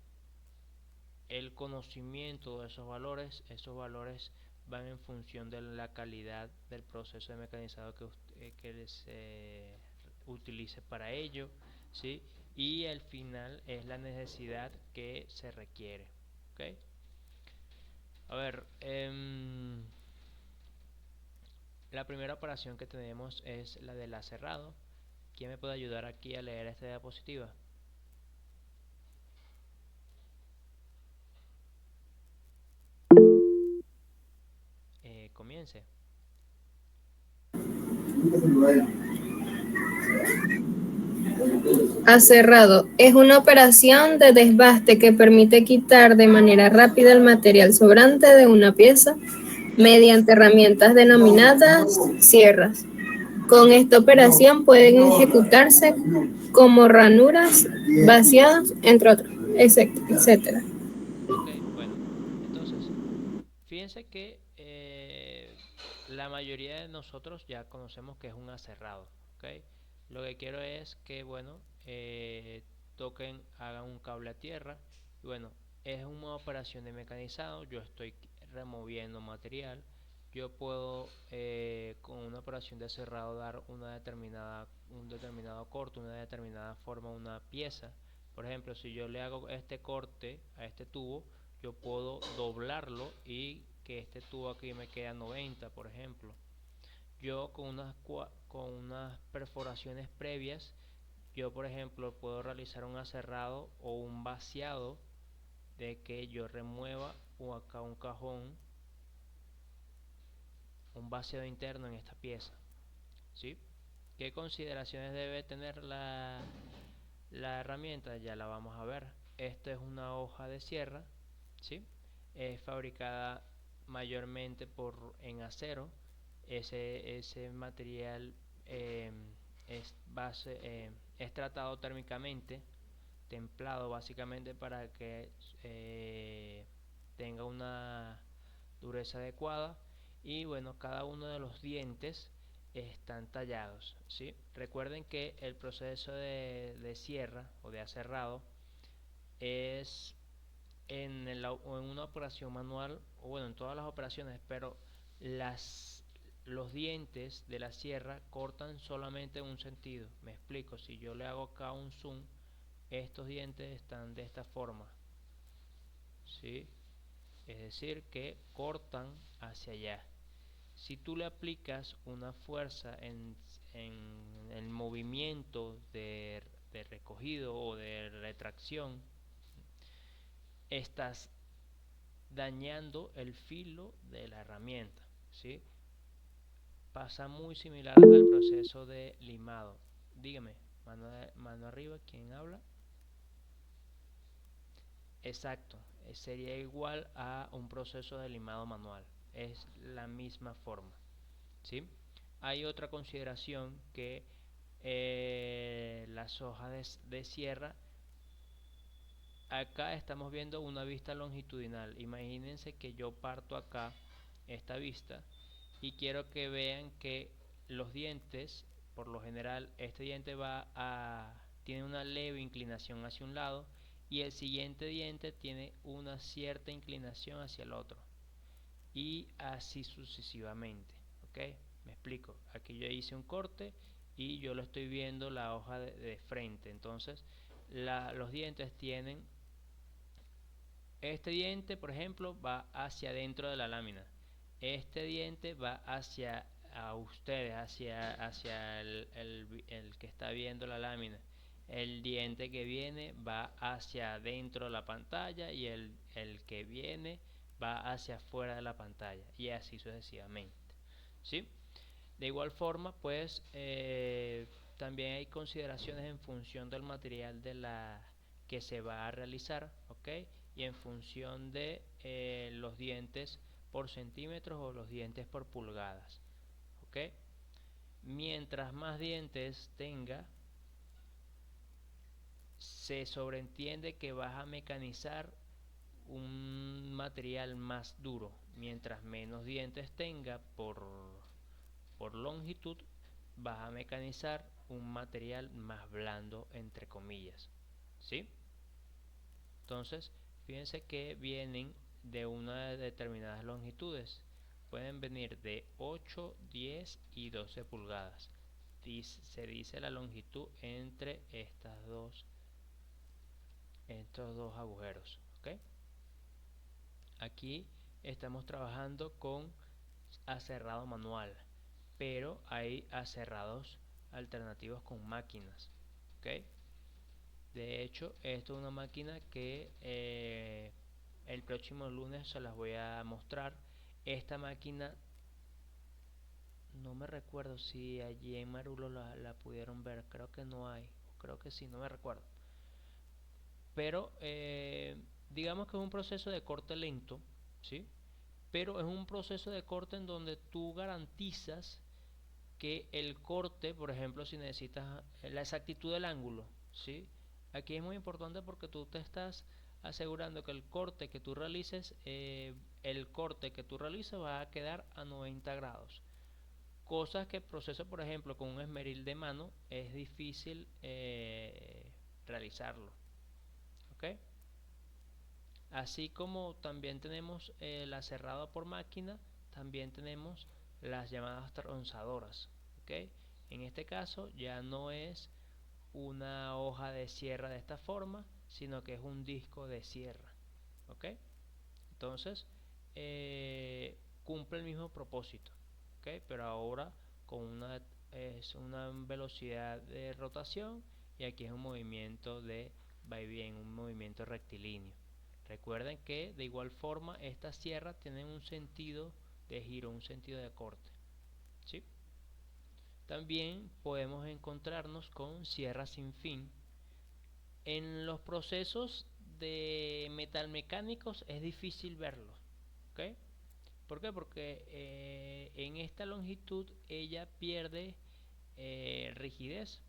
el conocimiento de esos valores van en función de la calidad del proceso de mecanizado que se utilice para ello, ¿sí? Y al final es la necesidad que se requiere, ¿ok? A ver, la primera operación que tenemos es la del aserrado. ¿Quién me puede ayudar aquí a leer esta diapositiva? Comience. Aserrado es una operación de desbaste que permite quitar de manera rápida el material sobrante de una pieza mediante herramientas denominadas sierras. Con esta operación pueden ejecutarse como ranuras, vaciados, entre otros, etcétera. Ok, bueno, entonces, fíjense que la mayoría de nosotros ya conocemos que es un aserrado, ¿ok? Lo que quiero es que, bueno, hagan un cable a tierra. Y bueno, es una operación de mecanizado, yo estoy removiendo material. Yo puedo, con una operación de aserrado, dar un determinado corte, una determinada forma a una pieza. Por ejemplo, si yo le hago este corte a este tubo, yo puedo doblarlo y que este tubo aquí me quede a 90, por ejemplo. Yo con unas perforaciones previas, yo por ejemplo puedo realizar un aserrado o un vaciado de que yo remueva acá un cajón, un vaciado interno en esta pieza, ¿sí? ¿Qué consideraciones debe tener la herramienta? Ya la vamos a ver. Esto es una hoja de sierra, ¿sí? Es fabricada mayormente en acero. Ese material eh, es tratado térmicamente, templado básicamente para que tenga una dureza adecuada. Y bueno, cada uno de los dientes están tallados, ¿sí? Recuerden que el proceso de sierra o de aserrado es en una operación manual, o bueno, en todas las operaciones, pero los dientes de la sierra cortan solamente en un sentido. Me explico, si yo le hago acá un zoom, estos dientes están de esta forma, ¿sí? Es decir, que cortan hacia allá. Si tú le aplicas una fuerza en el movimiento de recogido o de retracción, estás dañando el filo de la herramienta, ¿sí? Pasa muy similar al proceso de limado. Dígame, mano arriba, ¿quién habla? Exacto, sería igual a un proceso de limado manual. Es la misma forma, ¿sí? Hay otra consideración que las hojas de sierra. Acá estamos viendo una vista longitudinal. Imagínense que yo parto acá esta vista y quiero que vean que los dientes, por lo general, este diente tiene una leve inclinación hacia un lado y el siguiente diente tiene una cierta inclinación hacia el otro y así sucesivamente, ¿ok? Me explico. Aquí yo hice un corte y yo lo estoy viendo la hoja de frente. Entonces, los dientes tienen este diente, por ejemplo, va hacia adentro de la lámina. Este diente va hacia ustedes, hacia el que está viendo la lámina. El diente que viene va hacia adentro de la pantalla y el que viene va hacia afuera de la pantalla y así sucesivamente, ¿sí? De igual forma, pues también hay consideraciones en función del material que se va a realizar, ¿ok? Y en función de los dientes por centímetros o los dientes por pulgadas, ¿ok? Mientras más dientes tenga, se sobreentiende que vas a mecanizar un material más duro. Mientras menos dientes tenga por longitud, vas a mecanizar un material más blando, entre comillas, ¿sí? Entonces, fíjense que vienen de una de determinadas longitudes. Pueden venir de 8, 10 y 12 pulgadas. Se dice la longitud entre estos dos agujeros, ¿ok? Aquí estamos trabajando con aserrado manual, pero hay aserrados alternativos con máquinas, ¿ok? De hecho, esto es una máquina que el próximo lunes se las voy a mostrar. Esta máquina, no me recuerdo si allí en Marulo la pudieron ver, creo que no hay, creo que sí, no me recuerdo. Pero digamos que es un proceso de corte lento, ¿sí? Pero es un proceso de corte en donde tú garantizas que el corte, por ejemplo, si necesitas la exactitud del ángulo, ¿sí? Aquí es muy importante porque tú te estás asegurando que el corte que tú realices va a quedar a 90 grados. Cosas que el proceso, por ejemplo, con un esmeril de mano es difícil realizarlo, ¿ok? Así como también tenemos la cerrada por máquina, también tenemos las llamadas tronzadoras, ¿ok? En este caso ya no es una hoja de sierra de esta forma, sino que es un disco de sierra, ¿ok? Entonces cumple el mismo propósito, ¿ok? Pero ahora con una velocidad de rotación, y aquí es un movimiento de va y bien, un movimiento rectilíneo. Recuerden que de igual forma estas sierras tienen un sentido de giro, un sentido de corte, ¿sí? También podemos encontrarnos con sierras sin fin. En los procesos de metalmecánicos es difícil verlos, ¿ok? ¿Por qué? Porque en esta longitud ella pierde rigidez,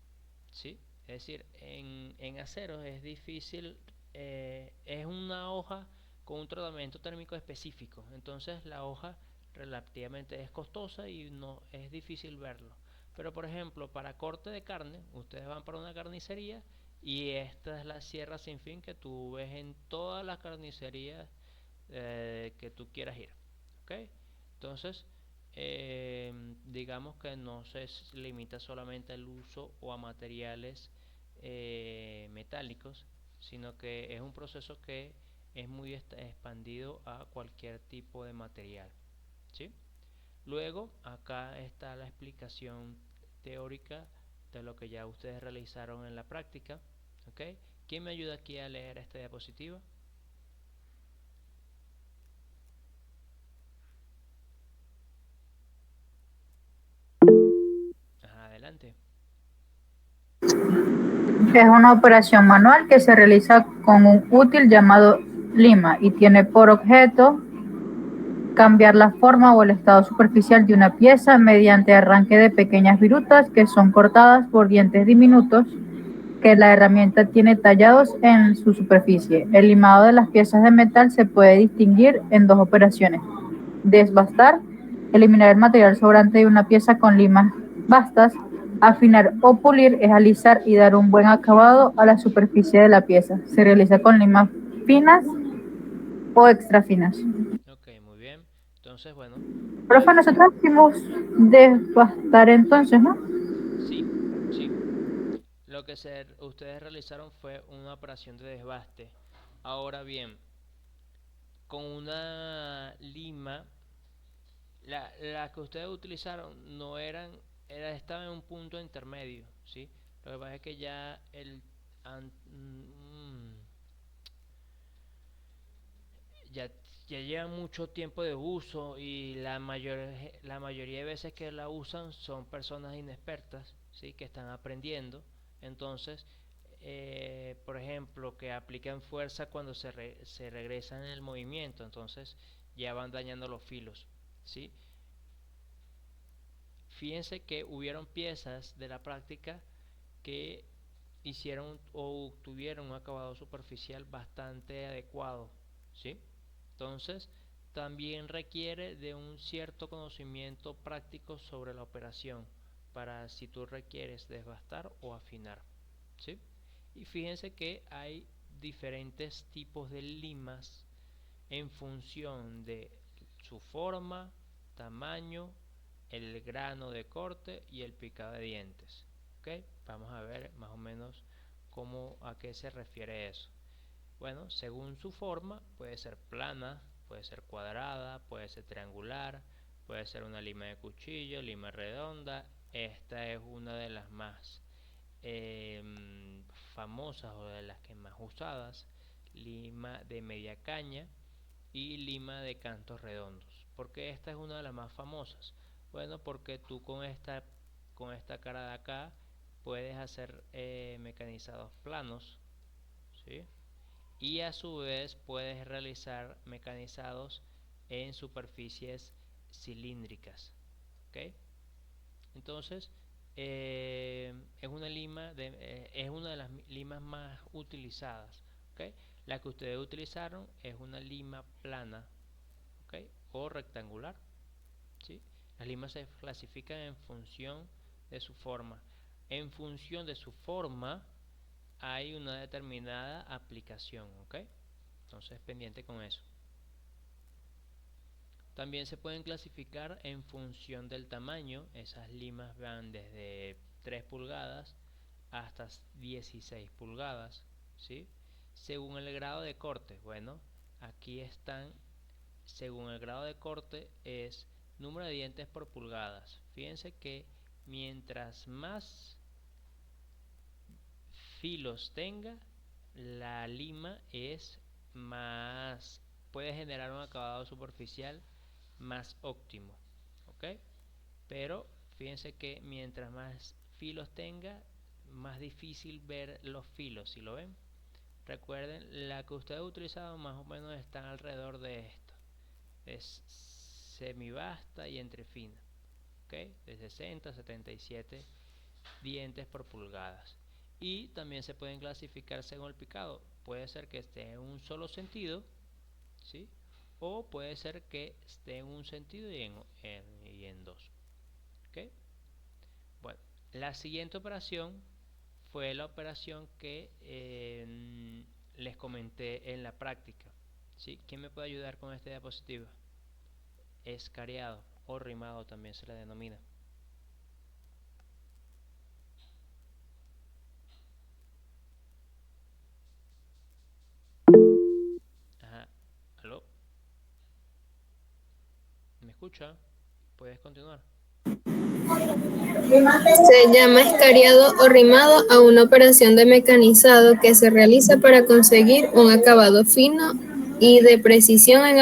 ¿sí? Es decir, en acero es difícil, es una hoja con un tratamiento térmico específico, entonces la hoja relativamente es costosa y no es difícil verlo. Pero por ejemplo, para corte de carne, ustedes van para una carnicería y esta es la sierra sin fin que tú ves en todas las carnicerías que tú quieras ir, ¿ok? Entonces, digamos que no se limita solamente al uso o a materiales metálicos, sino que es un proceso que es muy expandido a cualquier tipo de material, ¿sí? Luego, acá está la explicación teórica de lo que ya ustedes realizaron en la práctica, ¿ok? ¿Quién me ayuda aquí a leer esta diapositiva? Adelante. Es una operación manual que se realiza con un útil llamado lima y tiene por objeto cambiar la forma o el estado superficial de una pieza mediante arranque de pequeñas virutas que son cortadas por dientes diminutos que la herramienta tiene tallados en su superficie. El limado de las piezas de metal se puede distinguir en dos operaciones: desbastar, eliminar el material sobrante de una pieza con limas bastas; afinar o pulir es alisar y dar un buen acabado a la superficie de la pieza. Se realiza con limas finas o extra finas. Ok, muy bien. Entonces, bueno, Profe, nosotros hicimos desbastar entonces, ¿no? sí, sí. Lo que ustedes realizaron fue una operación de desbaste. Ahora bien, con una lima, la que ustedes utilizaron no estaba en un punto intermedio, ¿sí? Lo que pasa es que ya ya ya llevan mucho tiempo de uso y la mayoría de veces que la usan son personas inexpertas, ¿sí? Que están aprendiendo. Entonces, por ejemplo, que aplican fuerza cuando se regresan en el movimiento, entonces ya van dañando los filos, ¿sí? Fíjense que hubieron piezas de la práctica que hicieron o tuvieron un acabado superficial bastante adecuado, ¿sí? Entonces, también requiere de un cierto conocimiento práctico sobre la operación para si tú requieres desbastar o afinar, ¿sí? Y fíjense que hay diferentes tipos de limas en función de su forma, tamaño, el grano de corte y el picado de dientes. ¿Ok? Vamos a ver más o menos a qué se refiere eso. Bueno, según su forma, puede ser plana, puede ser cuadrada, puede ser triangular, puede ser una lima de cuchillo, lima redonda. Esta es una de las más famosas o de las que más usadas, lima de media caña y lima de cantos redondos. ¿Por qué esta es una de las más famosas? Bueno, porque tú con esta cara de acá puedes hacer mecanizados planos, ¿sí? Y a su vez puedes realizar mecanizados en superficies cilíndricas, ¿ok? Entonces, es una de las limas más utilizadas, ¿ok? La que ustedes utilizaron es una lima plana, ¿ok? O rectangular, ¿sí? Las limas se clasifican en función de su forma. En función de su forma hay una determinada aplicación, ¿ok? Entonces pendiente con eso. También se pueden clasificar en función del tamaño. Esas limas van desde 3 pulgadas hasta 16 pulgadas, ¿sí? Según el grado de corte, bueno, aquí están, según el grado de corte es número de dientes por pulgadas. Fíjense que mientras más filos tenga, la lima es más, puede generar un acabado superficial más óptimo, ¿ok? Pero fíjense que mientras más filos tenga, más difícil ver los filos, si lo ven. Recuerden, la que ustedes han utilizado más o menos están alrededor de esto. Es semivasta y entrefina, ¿ok? De 60 a 77 dientes por pulgadas. Y también se pueden clasificar según el picado. Puede ser que esté en un solo sentido, ¿sí? O puede ser que esté en un sentido y en dos. ¿Ok? Bueno, la siguiente operación fue la operación que les comenté en la práctica, ¿sí? ¿Quién me puede ayudar con esta diapositiva? Escariado o rimado también se le denomina. Ajá. ¿Aló? ¿Me escucha? ¿Puedes continuar? Se llama escariado o rimado a una operación de mecanizado que se realiza para conseguir un acabado fino y de precisión en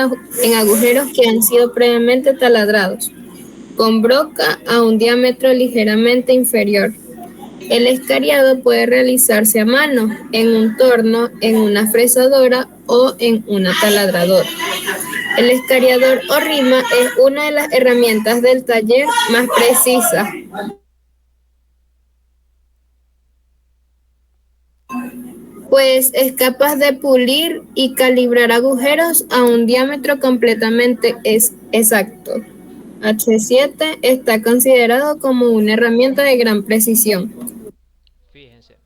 agujeros que han sido previamente taladrados, con broca a un diámetro ligeramente inferior. El escariado puede realizarse a mano, en un torno, en una fresadora o en una taladradora. El escariador o rima es una de las herramientas del taller más precisas, pues es capaz de pulir y calibrar agujeros a un diámetro completamente exacto. H7 está considerado como una herramienta de gran precisión. Fíjense.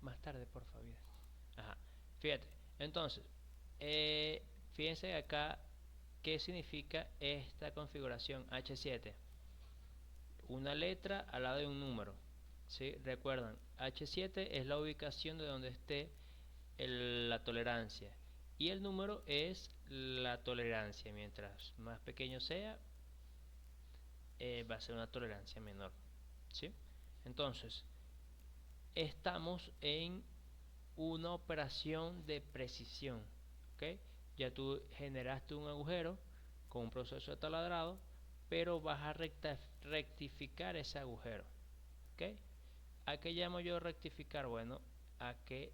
Más tarde, por favor. Ajá. Fíjate. Entonces, fíjense acá qué significa esta configuración H7. Una letra al lado de un número. ¿Sí? Recuerdan, H7 es la ubicación de donde esté la tolerancia. Y el número es la tolerancia. Mientras más pequeño sea, va a ser una tolerancia menor. ¿Sí? Entonces, estamos en una operación de precisión. ¿ok? Ya tú generaste un agujero con un proceso de taladrado, pero vas a rectificar ese agujero, ¿ok? ¿A qué llamo yo rectificar? Bueno, a que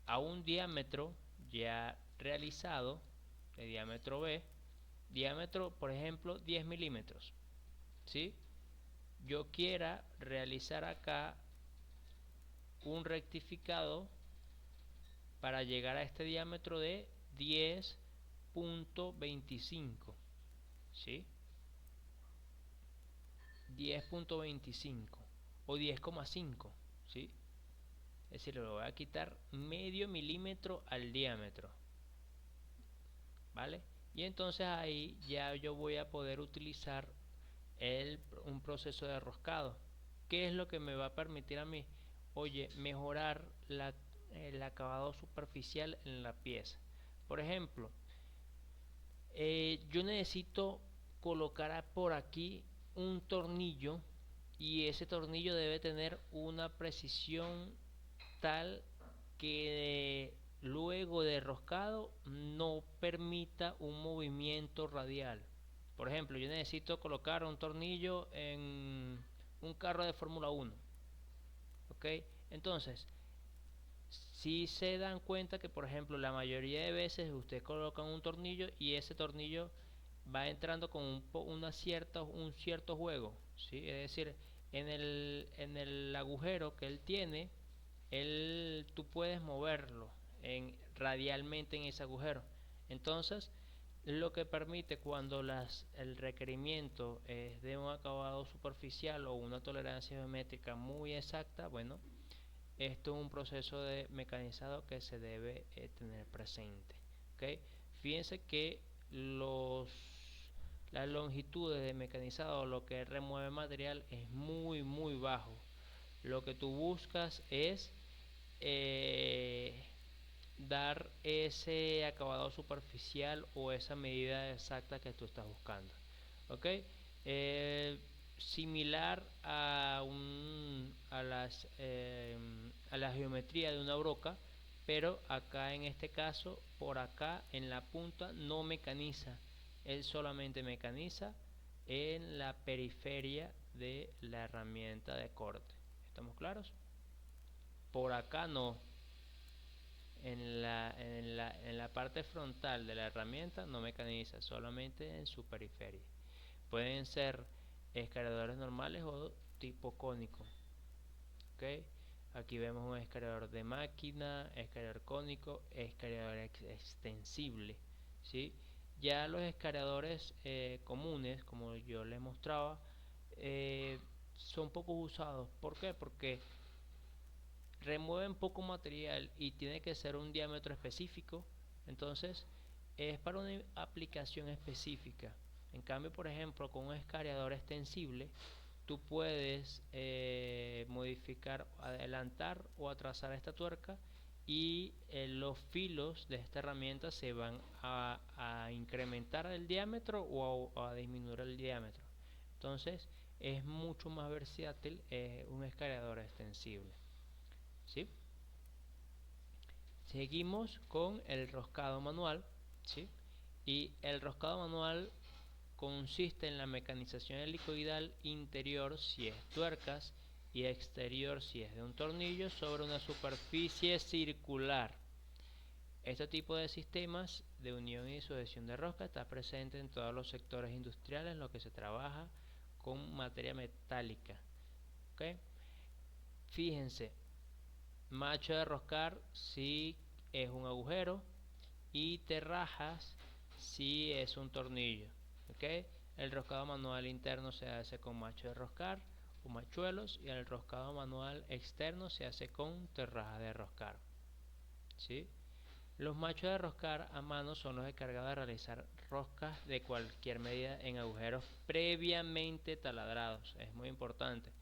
a un diámetro ya realizado, de diámetro B, diámetro por ejemplo 10 milímetros, ¿sí? Yo quiera realizar acá un rectificado para llegar a este diámetro de 10.25, ¿sí? 10.25 o 10,5, ¿sí? Es decir, le voy a quitar medio milímetro al diámetro, ¿vale? Y entonces ahí ya yo voy a poder utilizar un proceso de roscado. ¿Qué es lo que me va a permitir a mí? Oye, mejorar el acabado superficial en la pieza. Por ejemplo, yo necesito colocar por aquí un tornillo, y ese tornillo debe tener una precisión tal que luego de roscado no permita un movimiento radial. Por ejemplo, yo necesito colocar un tornillo en un carro de Fórmula 1, ¿ok? Entonces, si se dan cuenta que, por ejemplo, la mayoría de veces usted coloca un tornillo y ese tornillo va entrando con un cierto juego, ¿sí? Es decir, en el agujero que él tiene, tú puedes moverlo radialmente en ese agujero. Entonces, lo que permite cuando el requerimiento es de un acabado superficial o una tolerancia geométrica muy exacta, bueno, esto es un proceso de mecanizado que se debe tener presente, ¿okay? Fíjense que las longitudes de mecanizado, lo que remueve material, es muy bajo. Lo que tú buscas es dar ese acabado superficial o esa medida exacta que tú estás buscando, ¿ok? Similar a la geometría de una broca, pero acá en este caso, por acá en la punta no mecaniza, él solamente mecaniza en la periferia de la herramienta de corte. ¿Estamos claros? Por acá no. En la parte frontal de la herramienta no mecaniza, solamente en su periferia. Pueden ser escaladores normales o tipo cónico, ¿ok? Aquí vemos un escalador de máquina, escalador cónico, escalador extensible, ¿sí? Ya los escaladores comunes, como yo les mostraba, son poco usados. ¿Por qué? Porque remueven poco material y tiene que ser un diámetro específico. Entonces es para una aplicación específica. En cambio, por ejemplo, con un escalador extensible, tú puedes modificar, adelantar o atrasar esta tuerca, y los filos de esta herramienta se van a incrementar el diámetro o a disminuir el diámetro. Entonces es mucho más versátil un escalador extensible, ¿sí? Seguimos con el roscado manual, ¿sí? Y el roscado manual consiste en la mecanización helicoidal interior si es tuercas y exterior si es de un tornillo sobre una superficie circular. Este tipo de sistemas de unión y sujeción de rosca está presente en todos los sectores industriales en los que se trabaja con materia metálica, ¿ok? Fíjense, macho de roscar si es un agujero y terrajas si es un tornillo, ¿ok? El roscado manual interno se hace con macho de roscar o machuelos, y el roscado manual externo se hace con terrajas de roscar, ¿sí? Los machos de roscar a mano son los encargados de realizar roscas de cualquier medida en agujeros previamente taladrados. Es muy importante.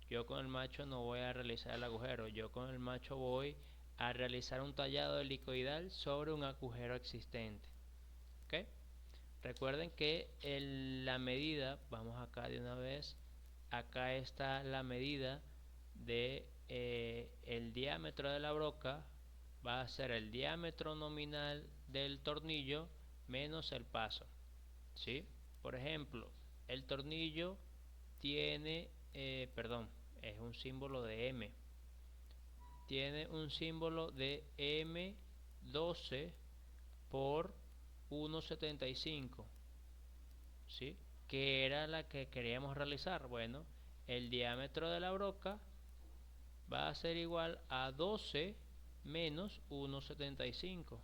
Yo con el macho no voy a realizar el agujero, yo con el macho voy a realizar un tallado helicoidal sobre un agujero existente, ¿ok? Recuerden que la medida, vamos acá de una vez, acá está la medida de el diámetro de la broca va a ser el diámetro nominal del tornillo menos el paso, ¿sí? Por ejemplo, el tornillo tiene, es un símbolo de M. Tiene un símbolo de M12 por 1,75, ¿sí? ¿Qué era la que queríamos realizar? Bueno, el diámetro de la broca va a ser igual a 12 menos 1,75.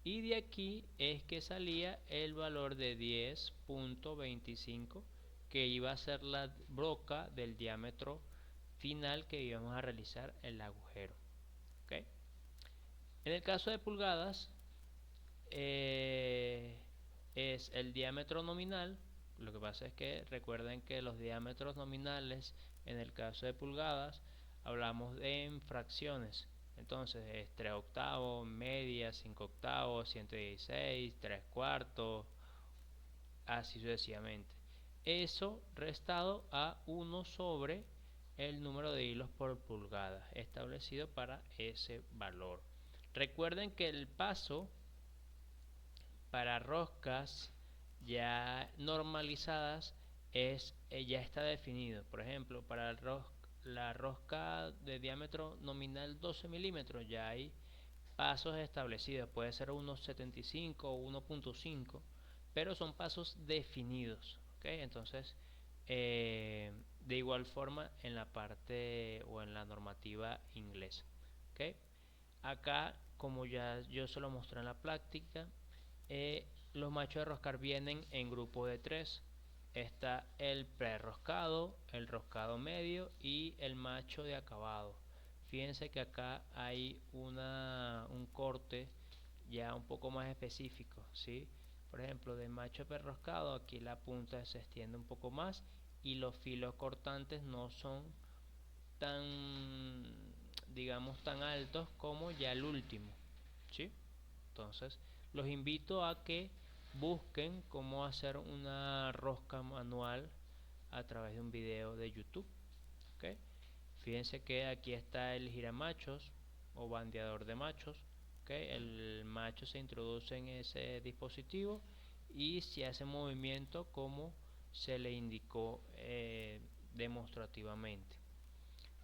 Y de aquí es que salía el valor de 10.25, que iba a ser la broca del diámetro final que íbamos a realizar el agujero. ¿Okay? En el caso de pulgadas, es el diámetro nominal. Lo que pasa es que recuerden que los diámetros nominales en el caso de pulgadas hablamos en fracciones. Entonces es 3 octavos, media, 5 octavos, 116, 3 cuartos, así sucesivamente. Eso restado a 1 sobre el número de hilos por pulgada establecido para ese valor. Recuerden que el paso para roscas ya normalizadas ya está definido. Por ejemplo, para la rosca de diámetro nominal 12 milímetros ya hay pasos establecidos. Puede ser 1,75 o 1,5, pero son pasos definidos. ¿Okay? Entonces, de igual forma en la parte o en la normativa inglesa. ¿Okay? Acá, como ya yo se lo mostré en la práctica, los machos de roscar vienen en grupo de 3. Está el prerroscado, el roscado medio y el macho de acabado. Fíjense que acá hay un corte ya un poco más específico, ¿sí? Por ejemplo, del macho prerroscado, aquí la punta se extiende un poco más y los filos cortantes no son tan, digamos, tan altos como ya el último, ¿sí? Entonces, los invito a que busquen cómo hacer una rosca manual a través de un video de YouTube. ¿Okay? Fíjense que aquí está el giramachos o bandeador de machos. ¿Okay? El macho se introduce en ese dispositivo y se hace movimiento como se le indicó demostrativamente.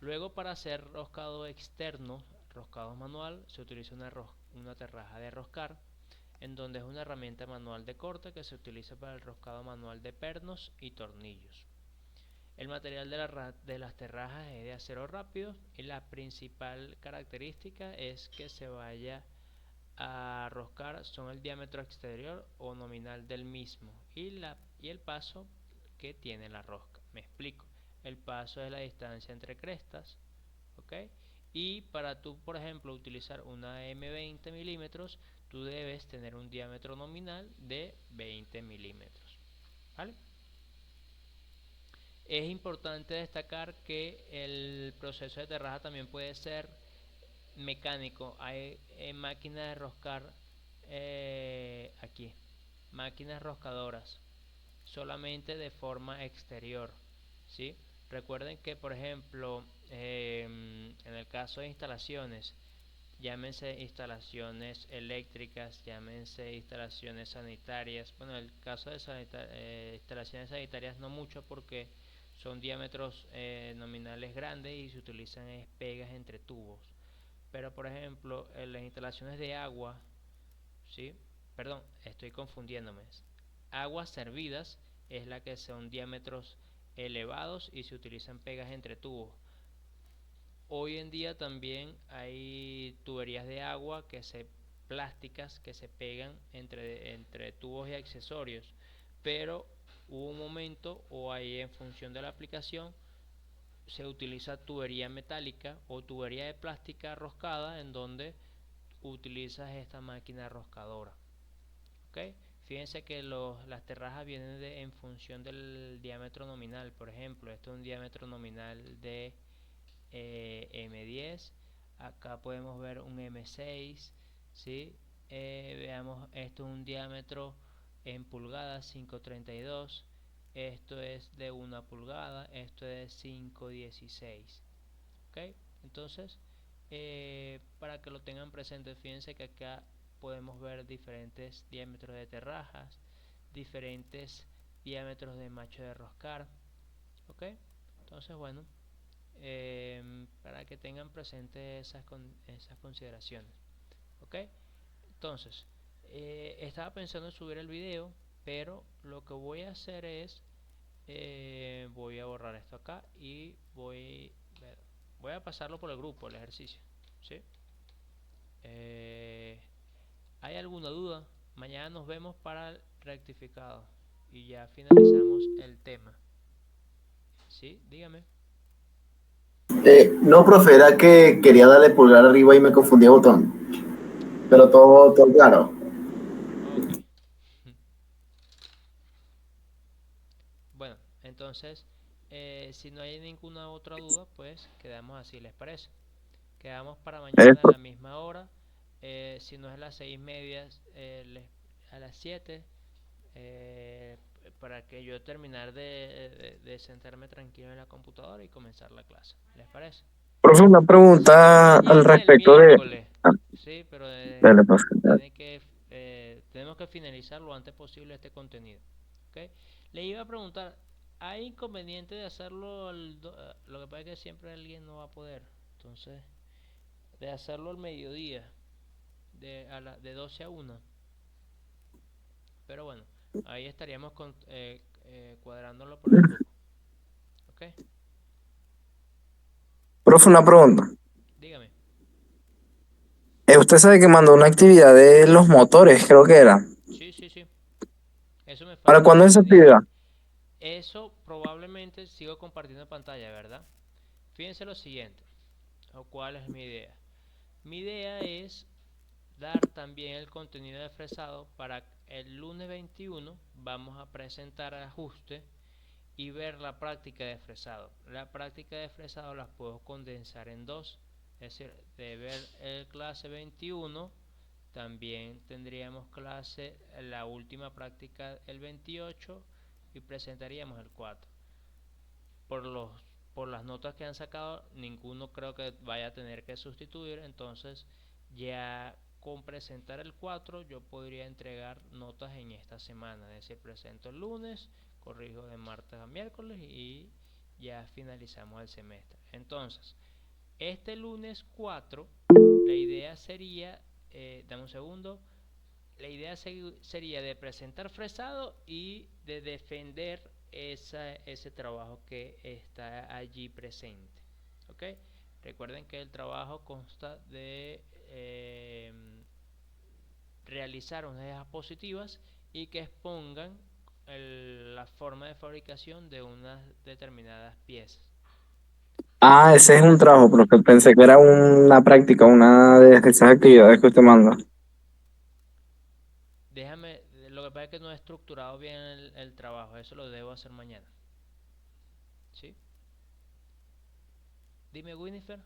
Luego, para hacer roscado externo, roscado manual, se utiliza una terraja de roscar, en donde es una herramienta manual de corte que se utiliza para el roscado manual de pernos y tornillos. El material de las terrajas es de acero rápido y la principal característica es que se vaya a roscar son el diámetro exterior o nominal del mismo y el paso que tiene la rosca. Me explico. El paso es la distancia entre crestas, ¿ok? Y para tú, por ejemplo, utilizar una M20 milímetros, tú debes tener un diámetro nominal de 20 milímetros, ¿vale? Es importante destacar que el proceso de terraja también puede ser mecánico. Hay máquinas de roscar aquí, máquinas roscadoras, solamente de forma exterior, ¿sí? Recuerden que, por ejemplo, en el caso de instalaciones, llámense instalaciones eléctricas, llámense instalaciones sanitarias. Bueno, en el caso de instalaciones sanitarias no mucho porque son diámetros nominales grandes y se utilizan pegas entre tubos. Pero por ejemplo, en las instalaciones de agua, ¿sí? Perdón, estoy confundiéndome. Aguas servidas es la que son diámetros elevados y se utilizan pegas entre tubos. Hoy en día también hay tuberías de agua plásticas que se pegan entre tubos y accesorios, pero hubo un momento o ahí en función de la aplicación se utiliza tubería metálica o tubería de plástica roscada en donde utilizas esta máquina roscadora. ¿Okay? Fíjense que las terrajas vienen en función del diámetro nominal. Por ejemplo, esto es un diámetro nominal de M10. Acá podemos ver un M6, ¿sí? Veamos, esto es un diámetro en pulgadas 532. Esto es de 1 pulgada, esto es 516. ¿Ok? Entonces, para que lo tengan presente. Fíjense que acá podemos ver diferentes diámetros de terrajas, diferentes diámetros de macho de roscar, ¿ok? Entonces, bueno, para que tengan presente esas consideraciones, ¿ok? Entonces, estaba pensando en subir el video, pero lo que voy a hacer es, voy a borrar esto acá y voy a pasarlo por el grupo, el ejercicio, ¿sí? ¿Hay alguna duda? Mañana nos vemos para el rectificado y ya finalizamos el tema. ¿Sí? Dígame. No, profe, era que quería darle pulgar arriba y me confundí de botón. Pero todo claro. Ok. Bueno, entonces, si no hay ninguna otra duda, pues quedamos así, ¿les parece? Quedamos para mañana a Eso. la misma hora. Si no es a las 6:30, a las 7, para que yo terminar de sentarme tranquilo en la computadora y comenzar la clase. ¿Les parece? Profe, una Si no pregunta al mañana, el respecto de... miércoles. Ah, Sí, pero dale, profe. tenemos que finalizar lo antes posible este contenido. ¿Ok? Le iba a preguntar, ¿hay inconveniente de hacerlo? Lo que pasa es que siempre alguien no va a poder. Entonces, de hacerlo al mediodía, de 12 a 1. Pero bueno, ahí estaríamos cuadrándolo por el grupo. ¿Ok? Profe, una pregunta. Dígame. Usted sabe que mandó una actividad de los motores, creo que era. Sí, sí, sí. Eso me ¿Para falta cuándo es esa definirlo. actividad? Eso probablemente sigo compartiendo pantalla, ¿verdad? Fíjense lo siguiente, o cuál es mi idea. Mi idea es dar también el contenido de fresado para el lunes 21. Vamos a presentar ajuste y ver la práctica de fresado. La práctica de fresado las puedo condensar en dos. Es decir, de ver el clase 21, también tendríamos clase, la última práctica el 28 y presentaríamos el 4. Por los por las notas que han sacado, ninguno creo que vaya a tener que sustituir, entonces ya con presentar el 4 yo podría entregar notas en esta semana, es decir, presento el lunes, corrijo de martes a miércoles y ya finalizamos el semestre. Entonces, este lunes 4, la idea sería, dame un segundo, la idea sería de presentar fresado y de defender ese trabajo que está allí presente. ¿Ok? Recuerden que el trabajo consta de realizar unas diapositivas y que expongan la forma de fabricación de unas determinadas piezas. Ah, ese es un trabajo, profe. Pensé que era una práctica, una de esas actividades que usted manda. Déjame, lo que pasa es que no he estructurado bien el trabajo, eso lo debo hacer mañana. ¿Sí? Dime, Winifred.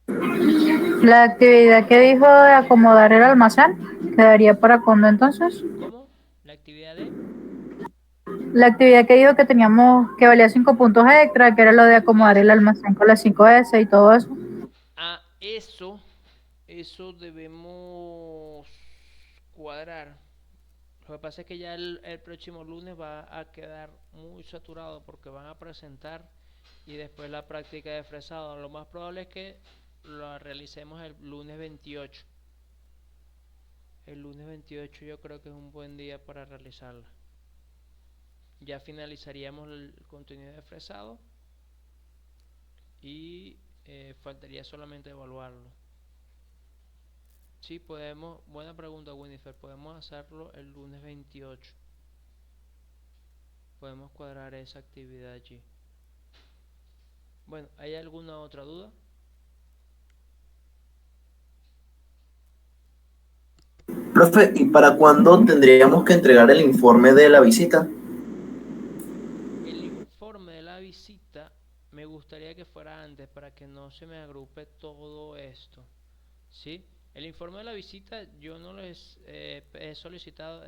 La actividad que dijo de acomodar el almacén, ¿quedaría para cuándo entonces? ¿Cómo? ¿La actividad de? La actividad que dijo que teníamos, que valía 5 puntos extra, que era lo de acomodar el Eso. almacén con las 5S y todo eso. Ah, eso debemos cuadrar. Lo que pasa es que ya el próximo lunes va a quedar muy saturado porque van a presentar y después la práctica de fresado. Lo más probable es que lo realicemos el lunes 28. El lunes 28 yo creo que es un buen día para realizarla. Ya finalizaríamos el contenido de fresado y faltaría solamente evaluarlo. Sí, podemos, buena pregunta, Winifred, podemos hacerlo el lunes 28. Podemos cuadrar esa actividad allí. Bueno, ¿hay alguna otra duda? Profe, ¿y para cuándo tendríamos que entregar el informe de la visita? El informe de la visita me gustaría que fuera antes para que no se me agrupe todo esto. ¿Sí? El informe de la visita yo no les he solicitado,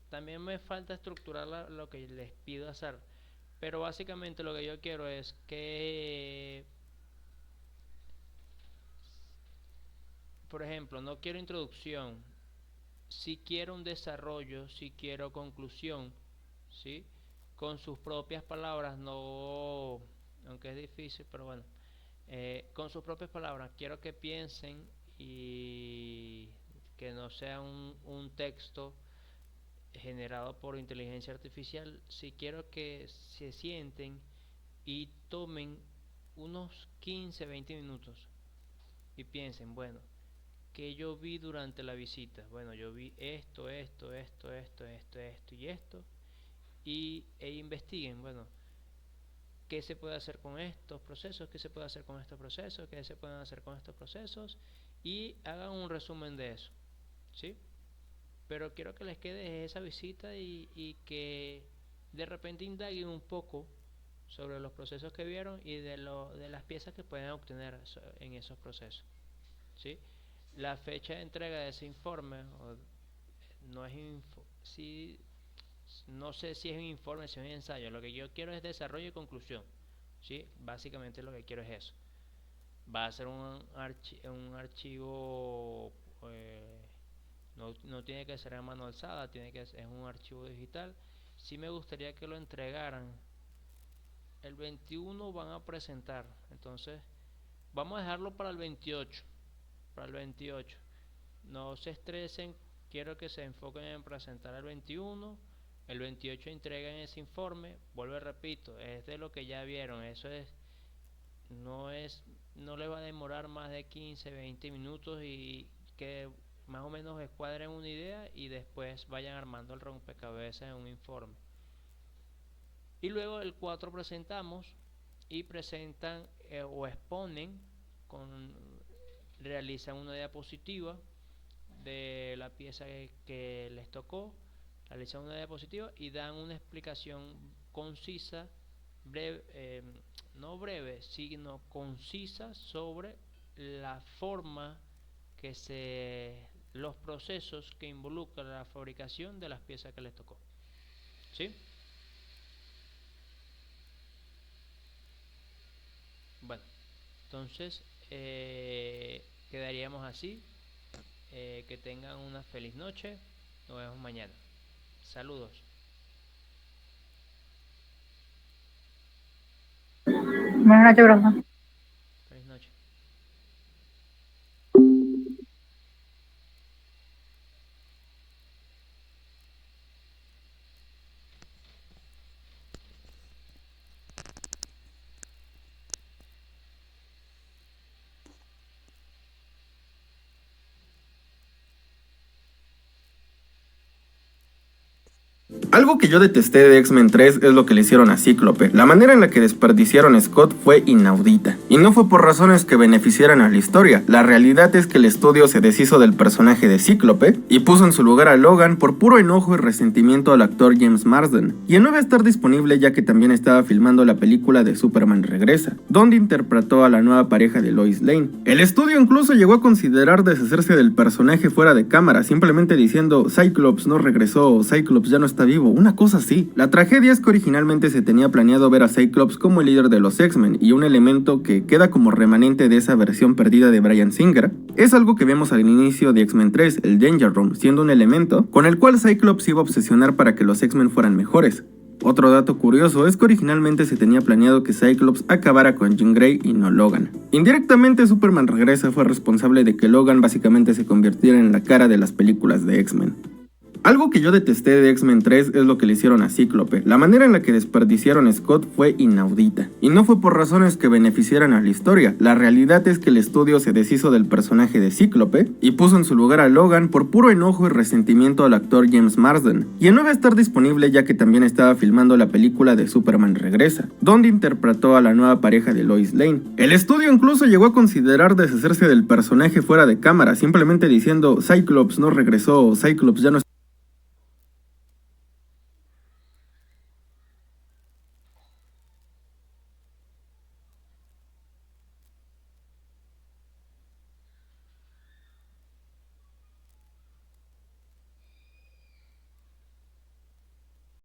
también me falta estructurar lo que les pido hacer. Pero básicamente lo que yo quiero es que por ejemplo, no quiero introducción, si quiero un desarrollo, si quiero conclusión, ¿sí? Con sus propias palabras, no, aunque es difícil, pero bueno, con sus propias palabras, quiero que piensen y que no sea un texto generado por inteligencia artificial. Si quiero que se sienten y tomen unos 15-20 minutos y piensen, bueno, ¿qué yo vi durante la visita? Bueno, yo vi esto y esto, e investiguen, bueno, ¿qué se puede hacer con estos procesos? ¿Qué se puede hacer con estos procesos? ¿Qué se pueden hacer con estos procesos? Y hagan un resumen de eso, ¿sí? Pero quiero que les quede esa visita y que de repente indaguen un poco sobre los procesos que vieron y de las piezas que pueden obtener en esos procesos, ¿sí? La fecha de entrega de ese informe no es no sé si es un informe, si es un ensayo. Lo que yo quiero es desarrollo y conclusión, ¿sí? Básicamente lo que quiero es eso. Va a ser un archivo, no tiene que ser a mano alzada, es un archivo digital. Sí me gustaría que lo entregaran. El 21 van a presentar, entonces vamos a dejarlo para el 28. No se estresen, quiero que se enfoquen en presentar el 21. El 28 entregan ese informe. Vuelvo y repito, es de lo que ya vieron. No les va a demorar más de 15-20 minutos y que más o menos escuadren una idea y después vayan armando el rompecabezas en un informe. Y luego el 4 presentamos y presentan o exponen, realizan una diapositiva de la pieza que les tocó, realizan una diapositiva y dan una explicación concisa, breve, no breve, sino concisa sobre la forma los procesos que involucran la fabricación de las piezas que les tocó, ¿sí? Bueno, entonces quedaríamos así. Que tengan una feliz noche. Nos vemos mañana. Saludos. Buenas noches, profe. Feliz noche. Algo que yo detesté de X-Men 3 es lo que le hicieron a Cíclope. La manera en la que desperdiciaron a Scott fue inaudita. Y no fue por razones que beneficiaran a la historia. La realidad es que el estudio se deshizo del personaje de Cíclope y puso en su lugar a Logan por puro enojo y resentimiento al actor James Marsden. Y no iba a estar disponible ya que también estaba filmando la película de Superman Regresa, donde interpretó a la nueva pareja de Lois Lane. El estudio incluso llegó a considerar deshacerse del personaje fuera de cámara, simplemente diciendo Cyclops no regresó o Cyclops ya no está vivo, una cosa así. La tragedia es que originalmente se tenía planeado ver a Cyclops como el líder de los X-Men, y un elemento que queda como remanente de esa versión perdida de Bryan Singer es algo que vemos al inicio de X-Men 3, el Danger Room, siendo un elemento con el cual Cyclops iba a obsesionar para que los X-Men fueran mejores. Otro dato curioso es que originalmente se tenía planeado que Cyclops acabara con Jean Grey y no Logan. Indirectamente, Superman Regresa fue responsable de que Logan básicamente se convirtiera en la cara de las películas de X-Men. Algo que yo detesté de X-Men 3 es lo que le hicieron a Cíclope. La manera en la que desperdiciaron a Scott fue inaudita. Y no fue por razones que beneficiaran a la historia. La realidad es que el estudio se deshizo del personaje de Cíclope y puso en su lugar a Logan por puro enojo y resentimiento al actor James Marsden. Y no iba a estar disponible ya que también estaba filmando la película de Superman Regresa, donde interpretó a la nueva pareja de Lois Lane. El estudio incluso llegó a considerar deshacerse del personaje fuera de cámara, simplemente diciendo Cyclops no regresó o Cyclops ya no